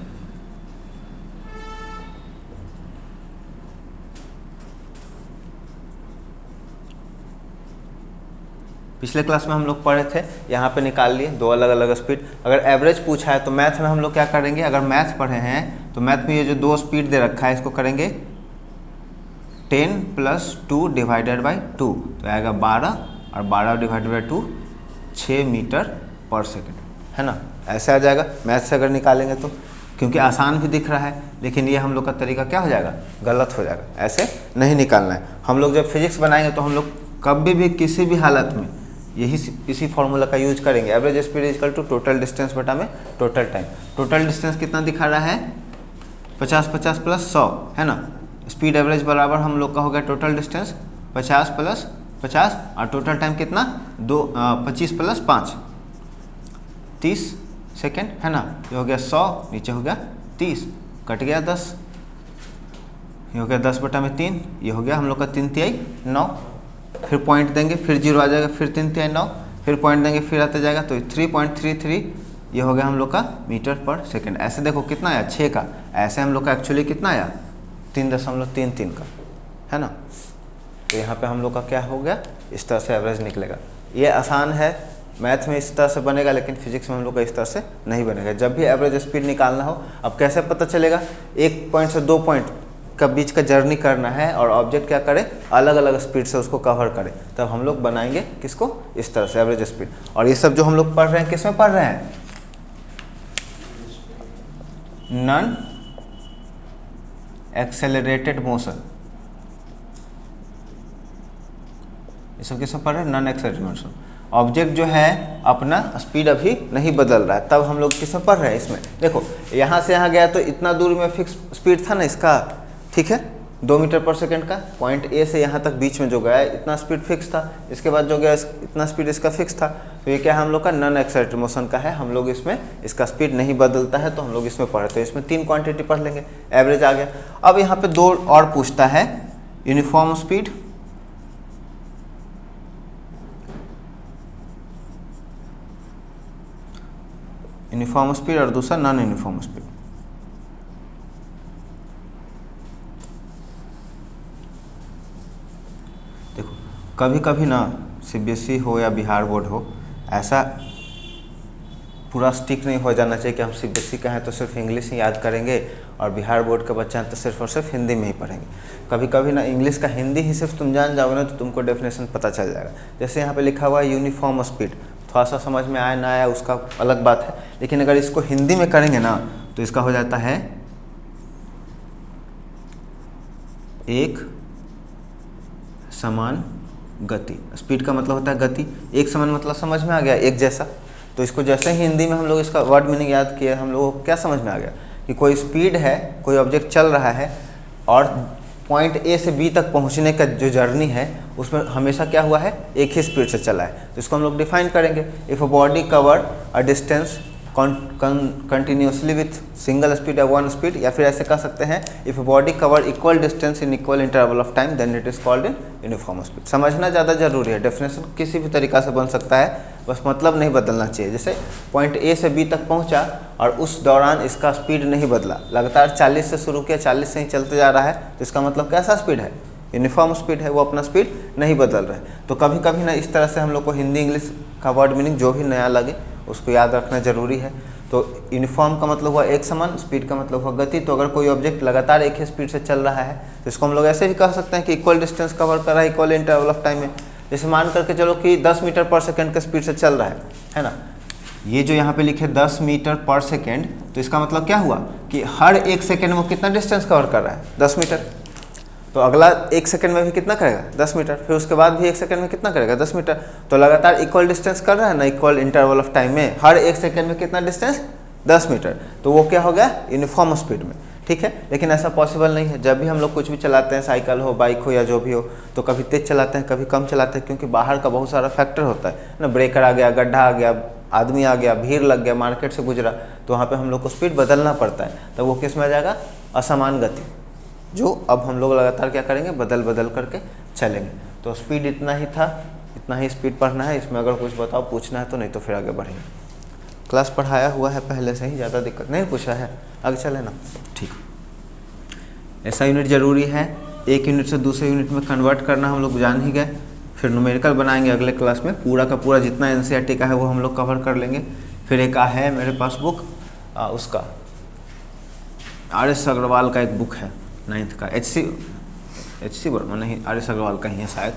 पिछले क्लास में हम लोग पढ़े थे, यहाँ पे निकाल लिए 2 अलग अलग स्पीड। अगर एवरेज पूछा है तो मैथ में हम लोग क्या करेंगे, अगर मैथ पढ़े हैं तो मैथ में ये जो 2 स्पीड दे रखा है इसको करेंगे 10 + 2 डिवाइडेड बाई 2, तो आएगा 12, और 12 डिवाइडेड बाई 2 6 मीटर पर सेकेंड, है ना। ऐसे आ जाएगा मैथ से अगर निकालेंगे तो, क्योंकि आसान भी दिख रहा है, लेकिन ये हम लोग का तरीका क्या हो जाएगा, गलत हो जाएगा। ऐसे नहीं निकालना है। हम लोग जब फिजिक्स बनाएंगे तो हम लोग कभी भी किसी भी हालत में इसी फॉर्मूला का यूज करेंगे। Average speed equal to total distance बटा में टोटल टाइम। टोटल डिस्टेंस कितना दिखा रहा है, 50-50 + 100, है ना। स्पीड एवरेज बराबर हम लोग का हो गया टोटल डिस्टेंस 50 + 50, और टोटल टाइम कितना 25 + 5 30 सेकेंड, है ना। ये हो गया 100, नीचे हो गया 30, कट गया 10, ये हो गया 10 बटा में 3, ये हो गया हम लोग का 3 तिहाई 9। फिर पॉइंट देंगे, फिर 0 आ जाएगा, फिर 3 तिहाई 9, फिर पॉइंट देंगे, फिर आते जाएगा, तो 3.33 ये हो गया हम लोग का मीटर पर सेकंड। ऐसे देखो कितना आया 6 का, ऐसे हम लोग का एक्चुअली कितना आया 3.33 का, है ना। तो यहाँ पे हम लोग का क्या हो गया, इस तरह से एवरेज निकलेगा। ये आसान है, मैथ में इस तरह से बनेगा, लेकिन फिजिक्स में हम लोग का इस तरह से नहीं बनेगा। जब भी एवरेज स्पीड निकालना हो, अब कैसे पता चलेगा, 1 पॉइंट से 2 पॉइंट का बीच का जर्नी करना है और ऑब्जेक्ट क्या करे, अलग अलग स्पीड से उसको कवर करे, तब हम लोग बनाएंगे किसको, इस तरह से एवरेज स्पीड। और ये सब जो हम लोग पढ़ रहे हैं किस में पढ़ रहे हैं, नॉन एक्सेलरेटेड मोशन। ये सब किस में पढ़ रहे हैं, नॉन एक्सेलरेटेड मोशन। ऑब्जेक्ट जो है अपना स्पीड अभी नहीं बदल रहा है, तब हम लोग किस में पढ़ रहे हैं, इसमें। देखो यहाँ से यहाँ गया तो इतना दूर में फिक्स स्पीड था ना इसका, ठीक है, 2 मीटर पर सेकेंड का, पॉइंट ए से यहाँ तक बीच में जो गया है इतना स्पीड फिक्स था, इसके बाद जो गया इतना स्पीड इसका फिक्स था। तो ये क्या है हम लोग का नॉन एक्सेलरेटेड मोशन का है, हम लोग इसमें इसका स्पीड नहीं बदलता है, तो हम लोग इसमें पढ़ते हैं। इसमें 3 क्वांटिटी पढ़ लेंगे, एवरेज आ गया। अब यहाँ पे 2 और पूछता है, यूनिफॉर्म स्पीड और दूसरा नॉन यूनिफॉर्म स्पीड। देखो कभी कभी ना सीबीएसई हो या बिहार बोर्ड हो, ऐसा पूरा स्टिक नहीं हो जाना चाहिए कि हम सीबीएसई का हैं तो सिर्फ इंग्लिश ही याद करेंगे और बिहार बोर्ड के बच्चे हैं तो सिर्फ और सिर्फ हिंदी में ही पढ़ेंगे। कभी कभी ना इंग्लिश का हिंदी ही सिर्फ तुम जान जाओगे ना तो तुमको डेफिनेशन पता चल जाएगा। जैसे यहाँ पे लिखा हुआ है यूनिफॉर्म स्पीड, थोड़ा सा समझ में आया ना आया उसका अलग बात है, लेकिन अगर इसको हिंदी में करेंगे ना तो इसका हो जाता है एक समान गति। स्पीड का मतलब होता है गति, एक समान मतलब समझ में आ गया एक जैसा। तो इसको जैसे ही हिंदी में हम लोग इसका वर्ड मीनिंग याद किए, हम लोगों को क्या समझ में आ गया कि कोई स्पीड है, कोई ऑब्जेक्ट चल रहा है और पॉइंट ए से बी तक पहुंचने का जो जर्नी है उसमें हमेशा क्या हुआ है, एक ही स्पीड से चला है। तो इसको हम लोग डिफाइन करेंगे, if a body cover a distance continuously with single speed या वन स्पीड, या फिर ऐसे कह सकते हैं if a body cover equal distance in equal interval of time then it is called in uniform speed. समझना ज़्यादा जरूरी है, डेफिनेशन किसी भी तरीका से बन सकता है, बस मतलब नहीं बदलना चाहिए। जैसे पॉइंट ए से बी तक पहुंचा और उस दौरान इसका स्पीड नहीं बदला, लगातार 40 से शुरू किया, 40 से ही चलते जा रहा है, तो इसका मतलब कैसा स्पीड है, यूनिफॉर्म स्पीड है, वो अपना स्पीड नहीं बदल रहा है। तो कभी कभी ना इस तरह से हम लोग को हिंदी इंग्लिश का वर्ड मीनिंग जो भी नया लगे उसको याद रखना जरूरी है। तो यूनिफॉर्म का मतलब हुआ एक समान, स्पीड का मतलब हुआ गति। तो अगर कोई ऑब्जेक्ट लगातार एक ही स्पीड से चल रहा है तो इसको हम लोग ऐसे भी कह सकते हैं कि इक्वल डिस्टेंस कवर कर रहा है इक्वल इंटरवल ऑफ टाइम में। जैसे मान करके चलो कि 10 मीटर पर सेकेंड के स्पीड से चल रहा है ना, ये जो यहाँ पे लिखे 10 मीटर पर सेकेंड, तो इसका मतलब क्या हुआ कि हर 1 सेकेंड में कितना डिस्टेंस कवर कर रहा है, 10 मीटर। तो अगला 1 सेकंड में भी कितना करेगा, 10 मीटर, फिर उसके बाद भी 1 सेकंड में कितना करेगा, 10 मीटर। तो लगातार इक्वल डिस्टेंस कर रहा है ना, इक्वल इंटरवल ऑफ टाइम में, हर 1 सेकंड में कितना डिस्टेंस, 10 मीटर। तो वो क्या हो गया, यूनिफॉर्म स्पीड में, ठीक है। लेकिन ऐसा पॉसिबल नहीं है। जब भी हम लोग कुछ भी चलाते हैं, साइकिल हो, बाइक हो या जो भी हो, तो कभी तेज चलाते हैं, कभी कम चलाते हैं, क्योंकि बाहर का बहुत सारा फैक्टर होता है ना, ब्रेकर आ गया, गड्ढा आ गया, आदमी आ गया, भीड़ लग गया, मार्केट से गुजरा, तो वहाँ पर हम लोग को स्पीड बदलना पड़ता है। तो वो किस में आ जाएगा, असमान गति, जो अब हम लोग लगातार क्या करेंगे, बदल बदल करके चलेंगे। तो स्पीड इतना ही था, इतना ही स्पीड पढ़ना है। इसमें अगर कुछ बताओ पूछना है तो, नहीं तो फिर आगे बढ़ेंगे। क्लास पढ़ाया हुआ है पहले से ही, ज़्यादा दिक्कत नहीं पूछा है, आगे चले ना, ठीक। ऐसा यूनिट ज़रूरी है, एक यूनिट से दूसरे यूनिट में कन्वर्ट करना हम लोग जान ही गए। फिर न्यूमेरिकल बनाएंगे अगले क्लास में, पूरा का पूरा जितना एनसीईआरटी का है वो हम लोग कवर कर लेंगे। फिर एक है मेरे पास बुक, उसका RS अग्रवाल का एक बुक है 9th का, HC वर्मा नहीं, RS अग्रवाल का ही है शायद।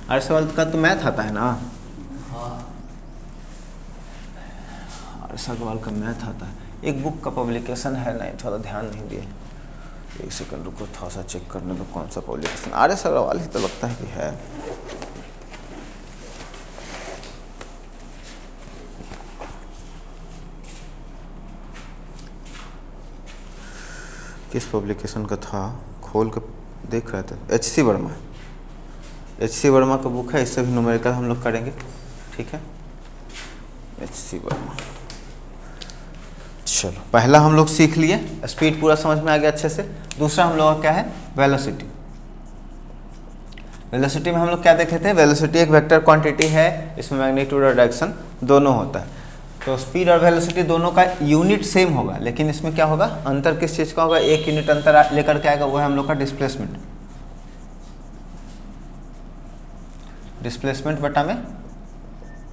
RS अग्रवाल का तो मैथ आता है ना, RS अग्रवाल का मैथ आता है। एक बुक का पब्लिकेशन है, नहीं थोड़ा ध्यान नहीं दिए, 1 सेकंड रुको, थोड़ा सा चेक करने दो कौन सा पब्लिकेशन। RS अग्रवाल ही तो लगता है कि है। किस पब्लिकेशन का था, खोल के देख रहे थे, HC वर्मा, HC वर्मा का बुक है। इससे भी न्यूमेरिकल हम लोग करेंगे, ठीक है। HC वर्मा, चलो पहला हम लोग सीख लिए, स्पीड पूरा समझ में आ गया अच्छे से। दूसरा हम लोग का क्या है, वेलोसिटी। वेलोसिटी में हम लोग क्या देखे थे, वेलोसिटी एक वेक्टर क्वांटिटी है, इसमें मैग्नीट्यूड और डायरेक्शन दोनों होता है। तो स्पीड और वेलोसिटी दोनों का यूनिट सेम होगा, लेकिन इसमें क्या होगा, अंतर किस चीज़ का होगा, एक यूनिट अंतर लेकर के आएगा, वो है हम लोग का डिस्प्लेसमेंट। डिस्प्लेसमेंट बटा में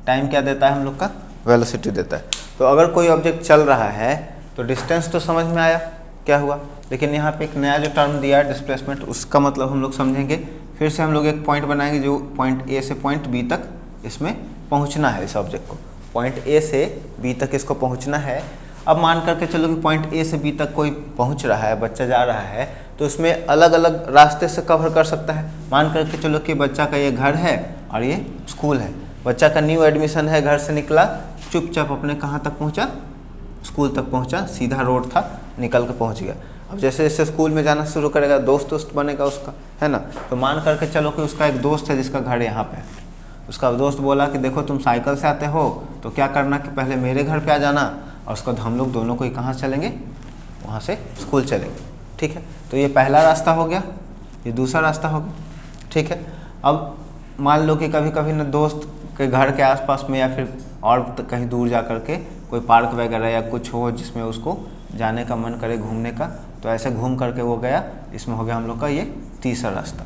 टाइम क्या देता है हम लोग का, वेलोसिटी देता है। तो अगर कोई ऑब्जेक्ट चल रहा है तो डिस्टेंस तो समझ में आया क्या हुआ, लेकिन यहाँ पे एक नया जो टर्म दिया है डिस्प्लेसमेंट, उसका मतलब हम लोग समझेंगे। फिर से हम लोग एक पॉइंट बनाएंगे, जो पॉइंट ए से पॉइंट बी तक इसमें पहुँचना है, इस ऑब्जेक्ट को पॉइंट ए से बी तक इसको पहुंचना है। अब मान करके चलो कि पॉइंट ए से बी तक कोई पहुंच रहा है, बच्चा जा रहा है, तो इसमें अलग अलग रास्ते से कवर कर सकता है। मान करके चलो कि बच्चा का ये घर है और ये स्कूल है, बच्चा का न्यू एडमिशन है, घर से निकला, चुपचाप अपने कहाँ तक पहुँचा, स्कूल तक पहुँचा, सीधा रोड था, निकल के पहुँच गया। अब जैसे जैसे स्कूल में जाना शुरू करेगा दोस्त दोस्त बनेगा उसका, है ना। तो मान करके चलो कि उसका एक दोस्त है जिसका घर यहाँ पे है। उसका दोस्त बोला कि देखो तुम साइकिल से आते हो तो क्या करना कि पहले मेरे घर पे आ जाना, और उसका हम लोग दोनों को ही कहाँ चलेंगे, वहाँ से स्कूल चलेंगे, ठीक है। तो ये पहला रास्ता हो गया, ये दूसरा रास्ता हो गया, ठीक है। अब मान लो कि कभी कभी ना दोस्त के घर के आसपास में या फिर और कहीं दूर जा कर के कोई पार्क वगैरह या कुछ हो जिसमें उसको जाने का मन करे घूमने का, तो ऐसे घूम करके वो गया। इसमें हो गया हम लोग का ये तीसरा रास्ता।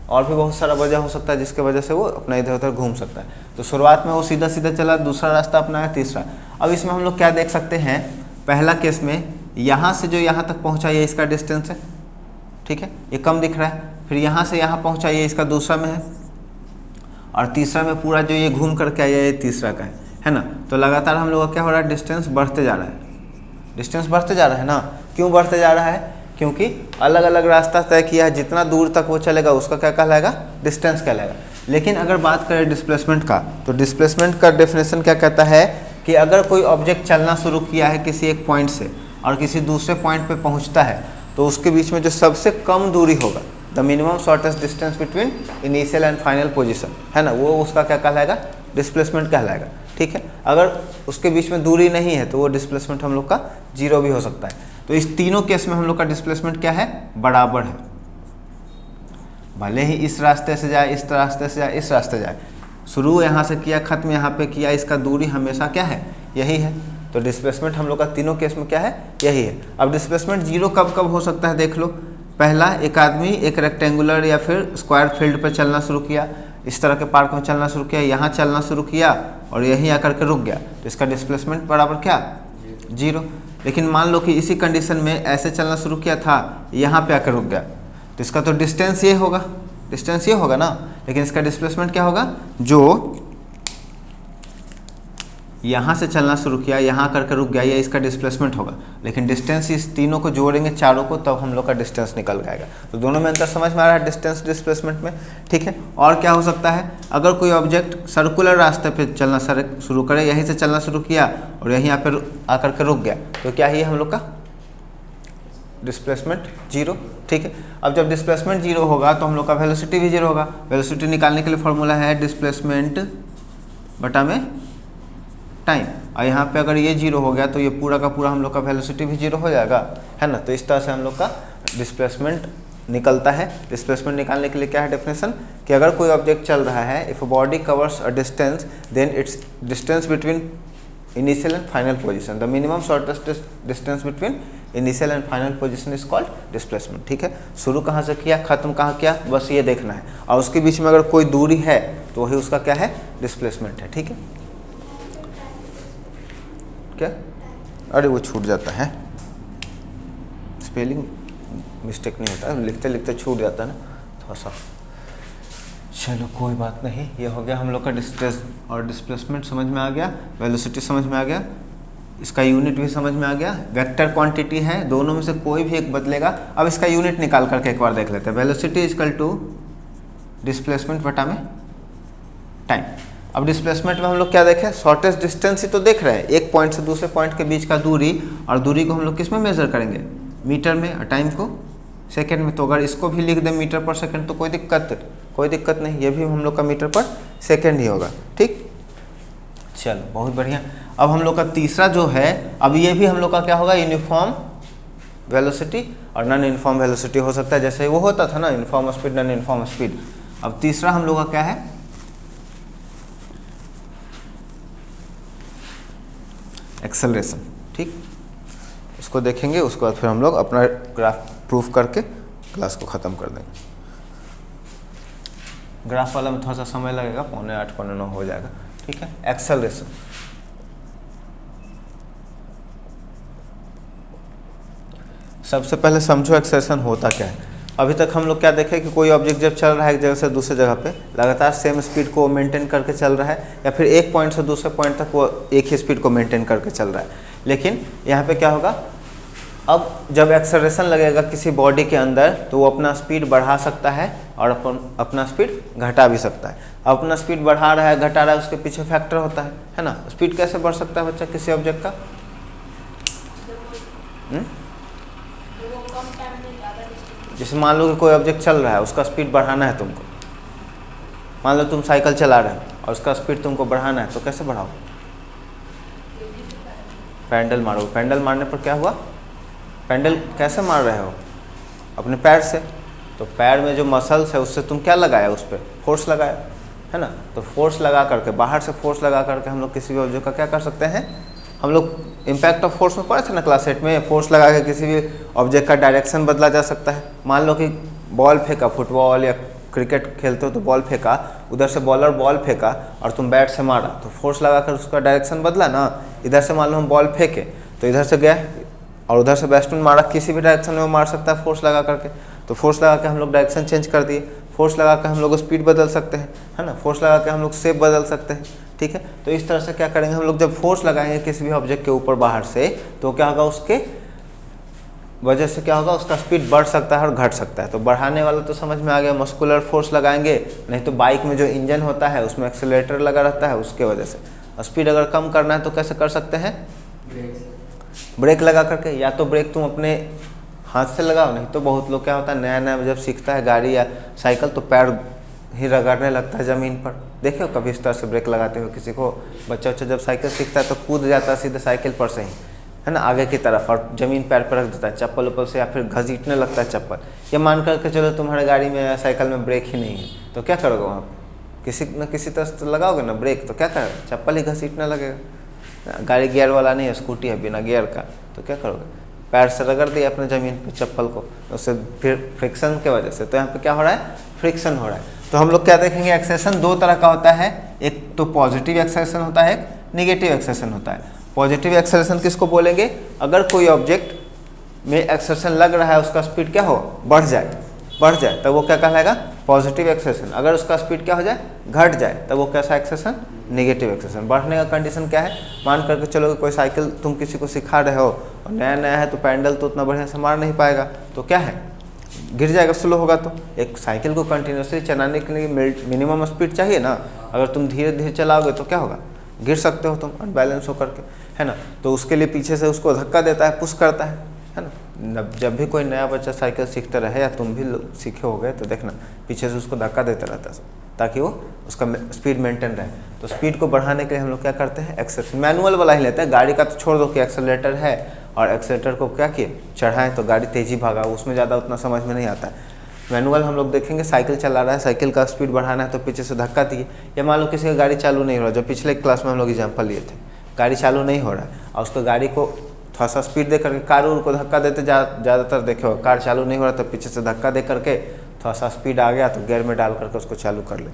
और भी बहुत सारा वजह हो सकता है जिसके वजह से वो अपना इधर उधर घूम सकता है। तो शुरुआत में वो सीधा सीधा चला, दूसरा रास्ता अपनाया, तीसरा। अब इसमें हम लोग क्या देख सकते हैं, पहला केस में यहाँ से जो यहाँ तक पहुँचा ये इसका डिस्टेंस है, ठीक है, ये कम दिख रहा है। फिर यहाँ से यहाँ पहुँचा ये इसका दूसरा में है, और तीसरा में पूरा जो ये घूम करके आया ये तीसरा का है ना। तो लगातार हम लोग का क्या हो रहा है, डिस्टेंस बढ़ते जा रहा है, डिस्टेंस बढ़ते जा रहा है ना। क्यों बढ़ते जा रहा है, क्योंकि अलग अलग रास्ता तय किया है, जितना दूर तक वो चलेगा उसका क्या कहलाएगा, डिस्टेंस कहलाएगा। लेकिन अगर बात करें डिस्प्लेसमेंट का, तो डिस्प्लेसमेंट का डेफिनेशन क्या कहता है कि अगर कोई ऑब्जेक्ट चलना शुरू किया है किसी एक पॉइंट से और किसी दूसरे पॉइंट पे पहुंचता है, तो उसके बीच में जो सबसे कम दूरी होगा, the minimum shortest distance between initial and final position, है ना, वो उसका क्या कहलाएगा, डिस्प्लेसमेंट कहलाएगा, ठीक है। अगर उसके बीच में दूरी नहीं है तो वो डिस्प्लेसमेंट हम लोग का जीरो भी हो सकता है। तो इस तीनों केस में हम लोग का डिस्प्लेसमेंट क्या है, बराबर है। भले ही इस रास्ते से जाए, इस रास्ते से जाए, इस रास्ते जाए, शुरू यहाँ से किया, खत्म यहाँ पे किया, इसका दूरी हमेशा क्या है, यही है। तो डिस्प्लेसमेंट हम लोग का तीनों केस में क्या है, यही है। अब डिस्प्लेसमेंट जीरो कब कब हो सकता है, देख लो। पहला, एक आदमी एक रेक्टेंगुलर या फिर स्क्वायर फील्ड पर चलना शुरू किया, इस तरह के पार्क में चलना शुरू किया, यहाँ चलना शुरू किया और यहीं आकर के रुक गया, तो इसका डिस्प्लेसमेंट बराबर क्या, जीरो। लेकिन मान लो कि इसी कंडीशन में ऐसे चलना शुरू किया था, यहाँ पे आकर रुक गया, तो इसका तो डिस्टेंस ये होगा, डिस्टेंस ये होगा ना। लेकिन इसका डिस्प्लेसमेंट क्या होगा, जो यहाँ से चलना शुरू किया, यहाँ करके रुक गया, ये इसका डिस्प्लेसमेंट होगा। लेकिन डिस्टेंस इस तीनों को जोड़ेंगे, चारों को, तब हम लोग का डिस्टेंस निकल जाएगा। तो दोनों में अंतर समझ में आ रहा है डिस्टेंस डिस्प्लेसमेंट में, ठीक है। और क्या हो सकता है, अगर कोई ऑब्जेक्ट सर्कुलर रास्ते पे चलना शुरू करे, यहीं से चलना शुरू किया और यहीं आकर के रुक गया, तो क्या ही है हम लोग का डिस्प्लेसमेंट, जीरो, ठीक है। अब जब डिस्प्लेसमेंट जीरो होगा तो हम लोग का वेलोसिटी भी जीरो होगा। वेलोसिटी निकालने के लिए फॉर्मूला है डिस्प्लेसमेंट बटा में टाइम, और यहाँ पे अगर ये जीरो हो गया तो ये पूरा का पूरा हम लोग का वेलोसिटी भी जीरो हो जाएगा, है ना। तो इस तरह से हम लोग का डिस्प्लेसमेंट निकलता है। डिस्प्लेसमेंट निकालने के लिए क्या है डेफिनेशन, कि अगर कोई ऑब्जेक्ट चल रहा है, if a body covers a distance then it's distance between initial and final position, the minimum shortest distance between initial and final position is called displacement, ठीक है। शुरू कहाँ से किया, खत्म कहाँ किया, बस ये देखना है। और उसके बीच में अगर कोई दूरी है तो वही उसका क्या है, डिस्प्लेसमेंट है, ठीक है। क्या, अरे वो छूट जाता है, स्पेलिंग मिस्टेक नहीं होता है, लिखते लिखते छूट जाता है ना थोड़ा सा। चलो कोई बात नहीं, ये हो गया हम लोग का डिस्टेंस और डिस्प्लेसमेंट समझ में आ गया, वेलोसिटी समझ में आ गया, इसका यूनिट भी समझ में आ गया। वेक्टर क्वांटिटी है, दोनों में से कोई भी एक बदलेगा। अब इसका यूनिट निकाल करके एक बार देख लेते हैं। वेलोसिटी इजकल टू डिस्प्लेसमेंट बटा में टाइम। अब डिस्प्लेसमेंट में हम लोग क्या देखें, शॉर्टेस्ट डिस्टेंस ही तो देख रहे हैं, एक पॉइंट से दूसरे पॉइंट के बीच का दूरी, और दूरी को हम लोग किस में मेजर करेंगे, मीटर में, और टाइम को सेकंड में। तो अगर इसको भी लिख दें मीटर पर सेकंड तो कोई दिक्कत नहीं, ये भी हम लोग का मीटर पर सेकंड ही होगा, ठीक। चलो बहुत बढ़िया। अब हम लोग का तीसरा जो है, अब ये भी हम लोग का क्या होगा, यूनिफॉर्म वेलोसिटी और नॉन यूनिफॉर्म वेलोसिटी हो सकता है, जैसे वो होता था ना uniform speed non uniform speed. अब तीसरा हम लोग का क्या है, एक्सेलरेशन, ठीक। इसको देखेंगे, उसके बाद फिर हम लोग अपना ग्राफ प्रूफ करके क्लास को ख़त्म कर देंगे। ग्राफ वाला में थोड़ा सा समय लगेगा, 7:45 7:45 हो जाएगा, ठीक है। एक्सेलरेशन, सबसे पहले समझो एक्सेलरेशन होता क्या है। अभी तक हम लोग क्या देखें कि कोई ऑब्जेक्ट जब चल रहा है एक जगह से दूसरे जगह पे, लगातार सेम स्पीड को मेंटेन करके चल रहा है, या फिर एक पॉइंट से दूसरे पॉइंट तक वो एक ही स्पीड को मेंटेन करके चल रहा है। लेकिन यहाँ पे क्या होगा, अब जब एक्सेलरेशन लगेगा किसी बॉडी के अंदर तो वो अपना स्पीड बढ़ा सकता है और अपना स्पीड घटा भी सकता है। अपना स्पीड बढ़ा रहा है, घटा रहा है, उसके पीछे फैक्टर होता है ना। स्पीड कैसे बढ़ सकता है बच्चा किसी ऑब्जेक्ट का, जैसे मान लो कि कोई ऑब्जेक्ट चल रहा है, उसका स्पीड बढ़ाना है तुमको। मान लो तुम साइकिल चला रहे हो और उसका स्पीड तुमको बढ़ाना है, तो कैसे बढ़ाओ? पैडल मारो। पैडल मारने पर क्या हुआ? पैडल कैसे मार रहे हो? अपने पैर से। तो पैर में जो मसल्स है उससे तुम क्या लगाया? उस पर फोर्स लगाया, है ना। तो फोर्स लगा करके, बाहर से फोर्स लगा करके हम लोग किसी भी ऑब्जेक्ट का क्या कर सकते हैं? हम लोग इम्पैक्ट ऑफ फोर्स में पढ़े थे ना क्लास 8 में। फोर्स लगा के किसी भी ऑब्जेक्ट का डायरेक्शन बदला जा सकता है। मान लो कि बॉल फेंका, फुटबॉल या क्रिकेट खेलते हो तो बॉल फेंका, उधर से बॉलर बॉल फेंका और तुम बैट से मारा, तो फोर्स लगा कर उसका डायरेक्शन बदला ना। इधर से मान लो हम बॉल फेंके तो इधर से गया और उधर से बैट्समैन मारा, किसी भी डायरेक्शन में वो मार सकता है फोर्स लगा करके। तो फोर्स लगा के हम लोग डायरेक्शन चेंज कर दिए, फोर्स लगा के हम लोग स्पीड बदल सकते हैं, है ना। फोर्स लगा के हम लोग शेप बदल सकते हैं, ठीक है। तो इस तरह से क्या करेंगे हम लोग, जब फोर्स लगाएंगे किसी भी ऑब्जेक्ट के ऊपर बाहर से, तो क्या होगा? उसके वजह से क्या होगा? उसका स्पीड बढ़ सकता है और घट सकता है। तो बढ़ाने वाला तो समझ में आ गया, मस्कुलर फोर्स लगाएंगे। नहीं तो बाइक में जो इंजन होता है उसमें एक्सेलरेटर लगा रहता है, उसके वजह से। स्पीड अगर कम करना है तो कैसे कर सकते हैं? ब्रेक लगा करके। या तो ब्रेक तुम अपने हाथ से लगाओ, नहीं तो बहुत लोग क्या होता है, नया नया जब सीखता है गाड़ी या साइकिल तो पैर ही रगड़ने लगता है ज़मीन पर। देखे हो कभी इस तरह से ब्रेक लगाते हो किसी को? बच्चा जब साइकिल सीखता है तो कूद जाता है सीधे साइकिल पर से ही, है ना, आगे की तरफ, और ज़मीन पैर पर रख देता है, चप्पल ऊपर से, या फिर घसीटने लगता है चप्पल। ये मान करके चलो तुम्हारे गाड़ी में या साइकिल में ब्रेक ही नहीं है, तो क्या करोगे वहाँ पर? किसी न किसी तरह से लगाओगे ना ब्रेक, तो क्या करोगे? चप्पल ही घसीटने लगेगा। गाड़ी गियर वाला नहीं है, स्कूटी है बिना गियर का, तो क्या करोगे? पैर से रगड़ दिया अपने ज़मीन पे चप्पल को, उससे फिर फ्रिक्शन के वजह से। तो यहाँ पे क्या हो रहा है? फ्रिक्शन हो रहा है। तो हम लोग क्या देखेंगे? एक्सेशन दो तरह का होता है, एक तो पॉजिटिव एक्सेशन होता है, एक नेगेटिव एक्सेशन होता है। पॉजिटिव एक्सेलरेशन किसको बोलेंगे? अगर कोई ऑब्जेक्ट में एक्सेलरेशन लग रहा है, उसका स्पीड क्या हो? बढ़ जाए तब वो क्या कहलाएगा? Positive acceleration. अगर उसका स्पीड क्या हो जाए? घट जाए, तब वो कैसा एक्सेलरेशन? Negative acceleration. बढ़ने का कंडीशन क्या है? मान करके चलो कि कोई साइकिल तुम किसी को सिखा रहे हो और नया नया है, तो पैडल तो उतना बढ़िया से मार नहीं पाएगा, तो क्या है? गिर जाएगा, स्लो होगा। तो एक साइकिल को कंटिन्यूसली चलाने के लिए मिनिमम स्पीड चाहिए ना। अगर तुम धीरे धीरे चलाओगे तो क्या होगा? गिर सकते हो तुम अनबैलेंस होकर के, है ना। तो उसके लिए पीछे से उसको धक्का देता है, पुश करता है ना। जब भी कोई नया बच्चा साइकिल सीखता रहे, या तुम भी सीखे होगे, तो देखना पीछे से उसको धक्का देता रहता है, ताकि वो उसका स्पीड मेंटेन रहे। तो स्पीड को बढ़ाने के लिए हम लोग क्या करते हैं? एक्सेलरेशन मैनुअल वाला ही लेते हैं। गाड़ी का तो छोड़ दो कि एक्सेलरेटर है और एक्सेलरेटर को क्या किए? चढ़ाएं तो गाड़ी तेज़ी भागा, उसमें ज़्यादा उतना समझ में नहीं आता है। मैनुअल हम लोग देखेंगे, साइकिल चला रहा है, साइकिल का स्पीड बढ़ाना है तो पीछे से धक्का दिए। या मान लो किसी का गाड़ी चालू नहीं हो रहा, जो पिछले क्लास में हम लोग एग्जाम्पल लिए थे, गाड़ी चालू नहीं हो रहा है और उसको गाड़ी को थोड़ा सा स्पीड दे करके, कार को धक्का देते ज़्यादातर देखे हो, कार चालू नहीं हो रहा तो पीछे से धक्का दे करके थोड़ा सा स्पीड आ गया तो गियर में डाल करके उसको चालू कर ले।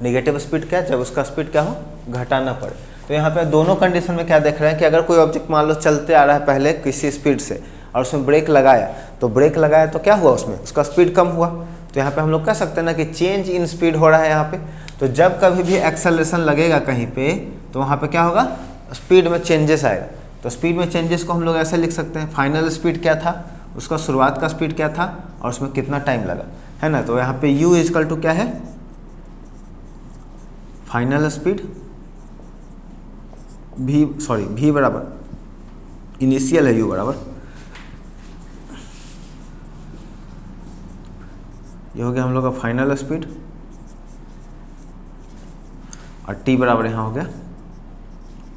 नेगेटिव स्पीड क्या? जब उसका स्पीड क्या हो? घटाना पड़े। तो यहाँ पे दोनों कंडीशन में क्या देख रहे हैं कि अगर कोई ऑब्जेक्ट मान लो चलते आ रहा है पहले किसी स्पीड से और उसमें ब्रेक लगाया, तो ब्रेक लगाया तो क्या हुआ? उसमें उसका स्पीड कम हुआ। तो यहाँ पे हम लोग कह सकते हैं ना कि चेंज इन स्पीड हो रहा है यहाँ पे। तो जब कभी भी एक्सेलरेशन लगेगा कहीं पे, तो वहाँ पे क्या होगा? स्पीड में चेंजेस आएगा। तो स्पीड में चेंजेस को हम लोग ऐसे लिख सकते हैं, फाइनल स्पीड क्या था, उसका शुरुआत का स्पीड क्या था और उसमें कितना टाइम लगा, है ना। तो यहाँ पे u इक्वल टू क्या है? फाइनल स्पीड v बराबर इनिशियल है u बराबर, ये हो गया हम लोग का फाइनल स्पीड, और t बराबर यहाँ हो गया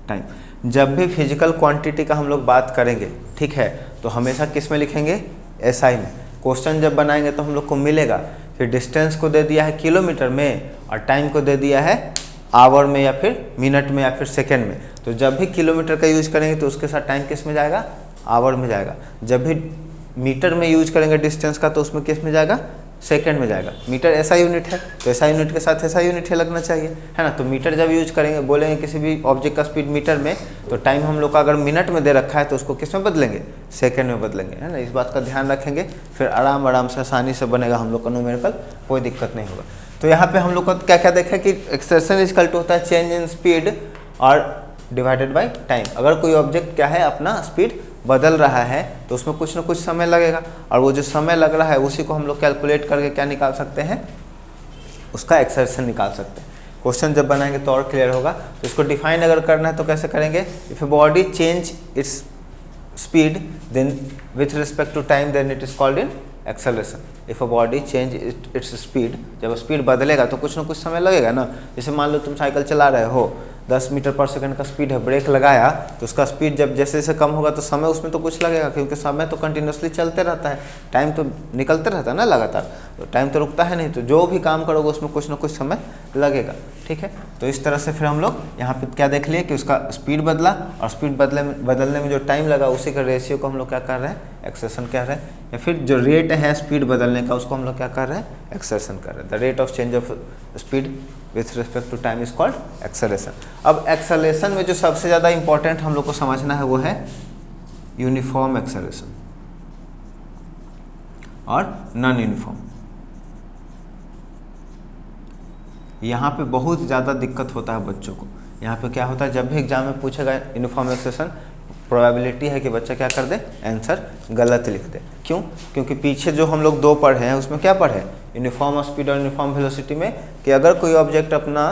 टाइम। जब भी फिजिकल क्वांटिटी का हम लोग बात करेंगे, ठीक है, तो हमेशा किस में लिखेंगे? एसआई में। क्वेश्चन जब बनाएंगे तो हम लोग को मिलेगा कि डिस्टेंस को दे दिया है किलोमीटर में और टाइम को दे दिया है आवर में या फिर मिनट में या फिर सेकेंड में। तो जब भी किलोमीटर का यूज करेंगे तो उसके साथ टाइम किस में जाएगा? आवर में जाएगा। जब भी मीटर में यूज करेंगे डिस्टेंस का तो उसमें किस में जाएगा? सेकंड में जाएगा। मीटर ऐसा यूनिट है तो ऐसा यूनिट के साथ ऐसा यूनिट ही लगना चाहिए, है ना। तो मीटर जब यूज करेंगे, बोलेंगे किसी भी ऑब्जेक्ट का स्पीड मीटर में, तो टाइम हम लोग का अगर मिनट में दे रखा है तो उसको किस में बदलेंगे? सेकंड में बदलेंगे, है ना। इस बात का ध्यान रखेंगे, फिर आराम से आसानी से बनेगा हम लोग का न्यूमेरिकल, कोई दिक्कत नहीं होगा। तो यहाँ पे हम लोग को क्या क्या देखा कि एक्सेलरेशन इक्वल टू होता है चेंज इन स्पीड और डिवाइडेड बाय टाइम। अगर कोई ऑब्जेक्ट क्या है अपना स्पीड बदल रहा है तो उसमें कुछ ना कुछ समय लगेगा, और वो जो समय लग रहा है उसी को हम लोग कैलकुलेट करके क्या निकाल सकते हैं? उसका एक्सेलरेशन निकाल सकते हैं। क्वेश्चन जब बनाएंगे तो और क्लियर होगा। तो इसको डिफाइन अगर करना है तो कैसे करेंगे? If a body change its speed then with respect to time then it is called in acceleration. If a body change its speed, जब स्पीड बदलेगा तो कुछ ना कुछ समय लगेगा ना। जैसे मान लो तुम साइकिल चला रहे हो, 10 मीटर पर सेकंड का स्पीड है, ब्रेक लगाया तो उसका स्पीड जब जैसे जैसे कम होगा तो समय उसमें तो कुछ लगेगा, क्योंकि समय तो कंटिन्यूसली चलते रहता है, टाइम तो निकलते रहता है ना लगातार, तो टाइम तो रुकता है नहीं, तो जो भी काम करोगे उसमें कुछ ना कुछ समय लगेगा। ठीक है, तो इस तरह से फिर हम लोग यहाँ पे क्या देख लिए कि उसका स्पीड बदला, और स्पीड बदलने में जो टाइम लगा उसी का रेशियो को हम लोग क्या कर रहे हैं, एक्सेलरेशन कह रहे हैं। या फिर जो रेट है स्पीड बदलने का उसको हम लोग क्या कर रहे हैं, एक्सेलरेशन कर रहे हैं। The rate of change of speed with respect to time is called acceleration. अब एक्सेलरेशन में जो सबसे ज़्यादा इंपॉर्टेंट हम लोग को समझना है वो है यूनिफॉर्म एक्सेलरेशन और नॉन यूनिफॉर्म। यहाँ पे बहुत ज़्यादा दिक्कत होता है बच्चों को। यहाँ पे क्या होता है, जब भी एग्जाम में पूछेगा यूनिफॉर्म एक्सेलरेशन, प्रोबेबिलिटी है कि बच्चा क्या कर दे, आंसर गलत लिख दे। क्यों? क्योंकि पीछे जो हम लोग 2 पढ़े हैं उसमें क्या पढ़े, यूनिफॉर्म स्पीड और यूनिफॉर्म वेलोसिटी में, कि अगर कोई ऑब्जेक्ट अपना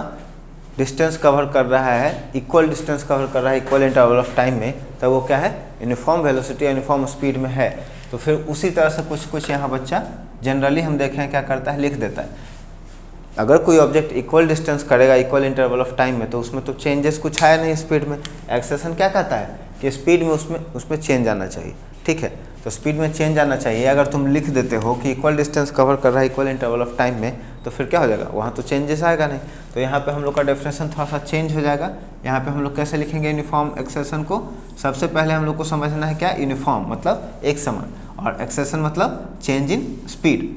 डिस्टेंस कवर कर रहा है, इक्वल डिस्टेंस कवर कर रहा है इक्वल इंटरवल ऑफ टाइम में, तब वो क्या है, यूनिफॉर्म वेलोसिटी या यूनिफॉर्म स्पीड में है। तो फिर उसी तरह से कुछ यहाँ बच्चा जनरली हम देखें क्या करता है, लिख देता है। अगर कोई ऑब्जेक्ट इक्वल डिस्टेंस करेगा इक्वल इंटरवल ऑफ टाइम में, तो उसमें तो चेंजेस कुछ आया नहीं स्पीड में। एक्सेलरेशन क्या कहता है कि स्पीड में उसमें चेंज आना चाहिए। ठीक है, तो स्पीड में चेंज आना चाहिए। अगर तुम लिख देते हो कि इक्वल डिस्टेंस कवर कर रहा है इक्वल इंटरवल ऑफ टाइम में, तो फिर क्या हो जाएगा, वहाँ तो चेंजेस आएगा नहीं। तो यहाँ पे हम लोग का डेफिनेशन थोड़ा सा चेंज हो जाएगा। यहाँ पे हम लोग कैसे लिखेंगे यूनिफॉर्म एक्सेलरेशन को, सबसे पहले हम लोग को समझना है क्या, यूनिफॉर्म मतलब एक समान, और एक्सेलरेशन मतलब चेंज इन स्पीड,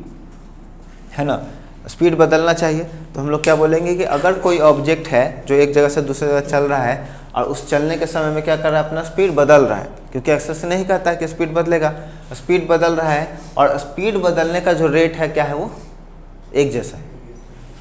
है ना, स्पीड बदलना चाहिए। तो हम लोग क्या बोलेंगे कि अगर कोई ऑब्जेक्ट है जो एक जगह से दूसरी जगह चल रहा है, और उस चलने के समय में क्या कर रहा है, अपना स्पीड बदल रहा है, क्योंकि एक्सेलरेशन नहीं कहता है कि स्पीड बदलेगा, स्पीड बदल रहा है, और स्पीड बदलने का जो रेट है क्या है, वो एक जैसा है।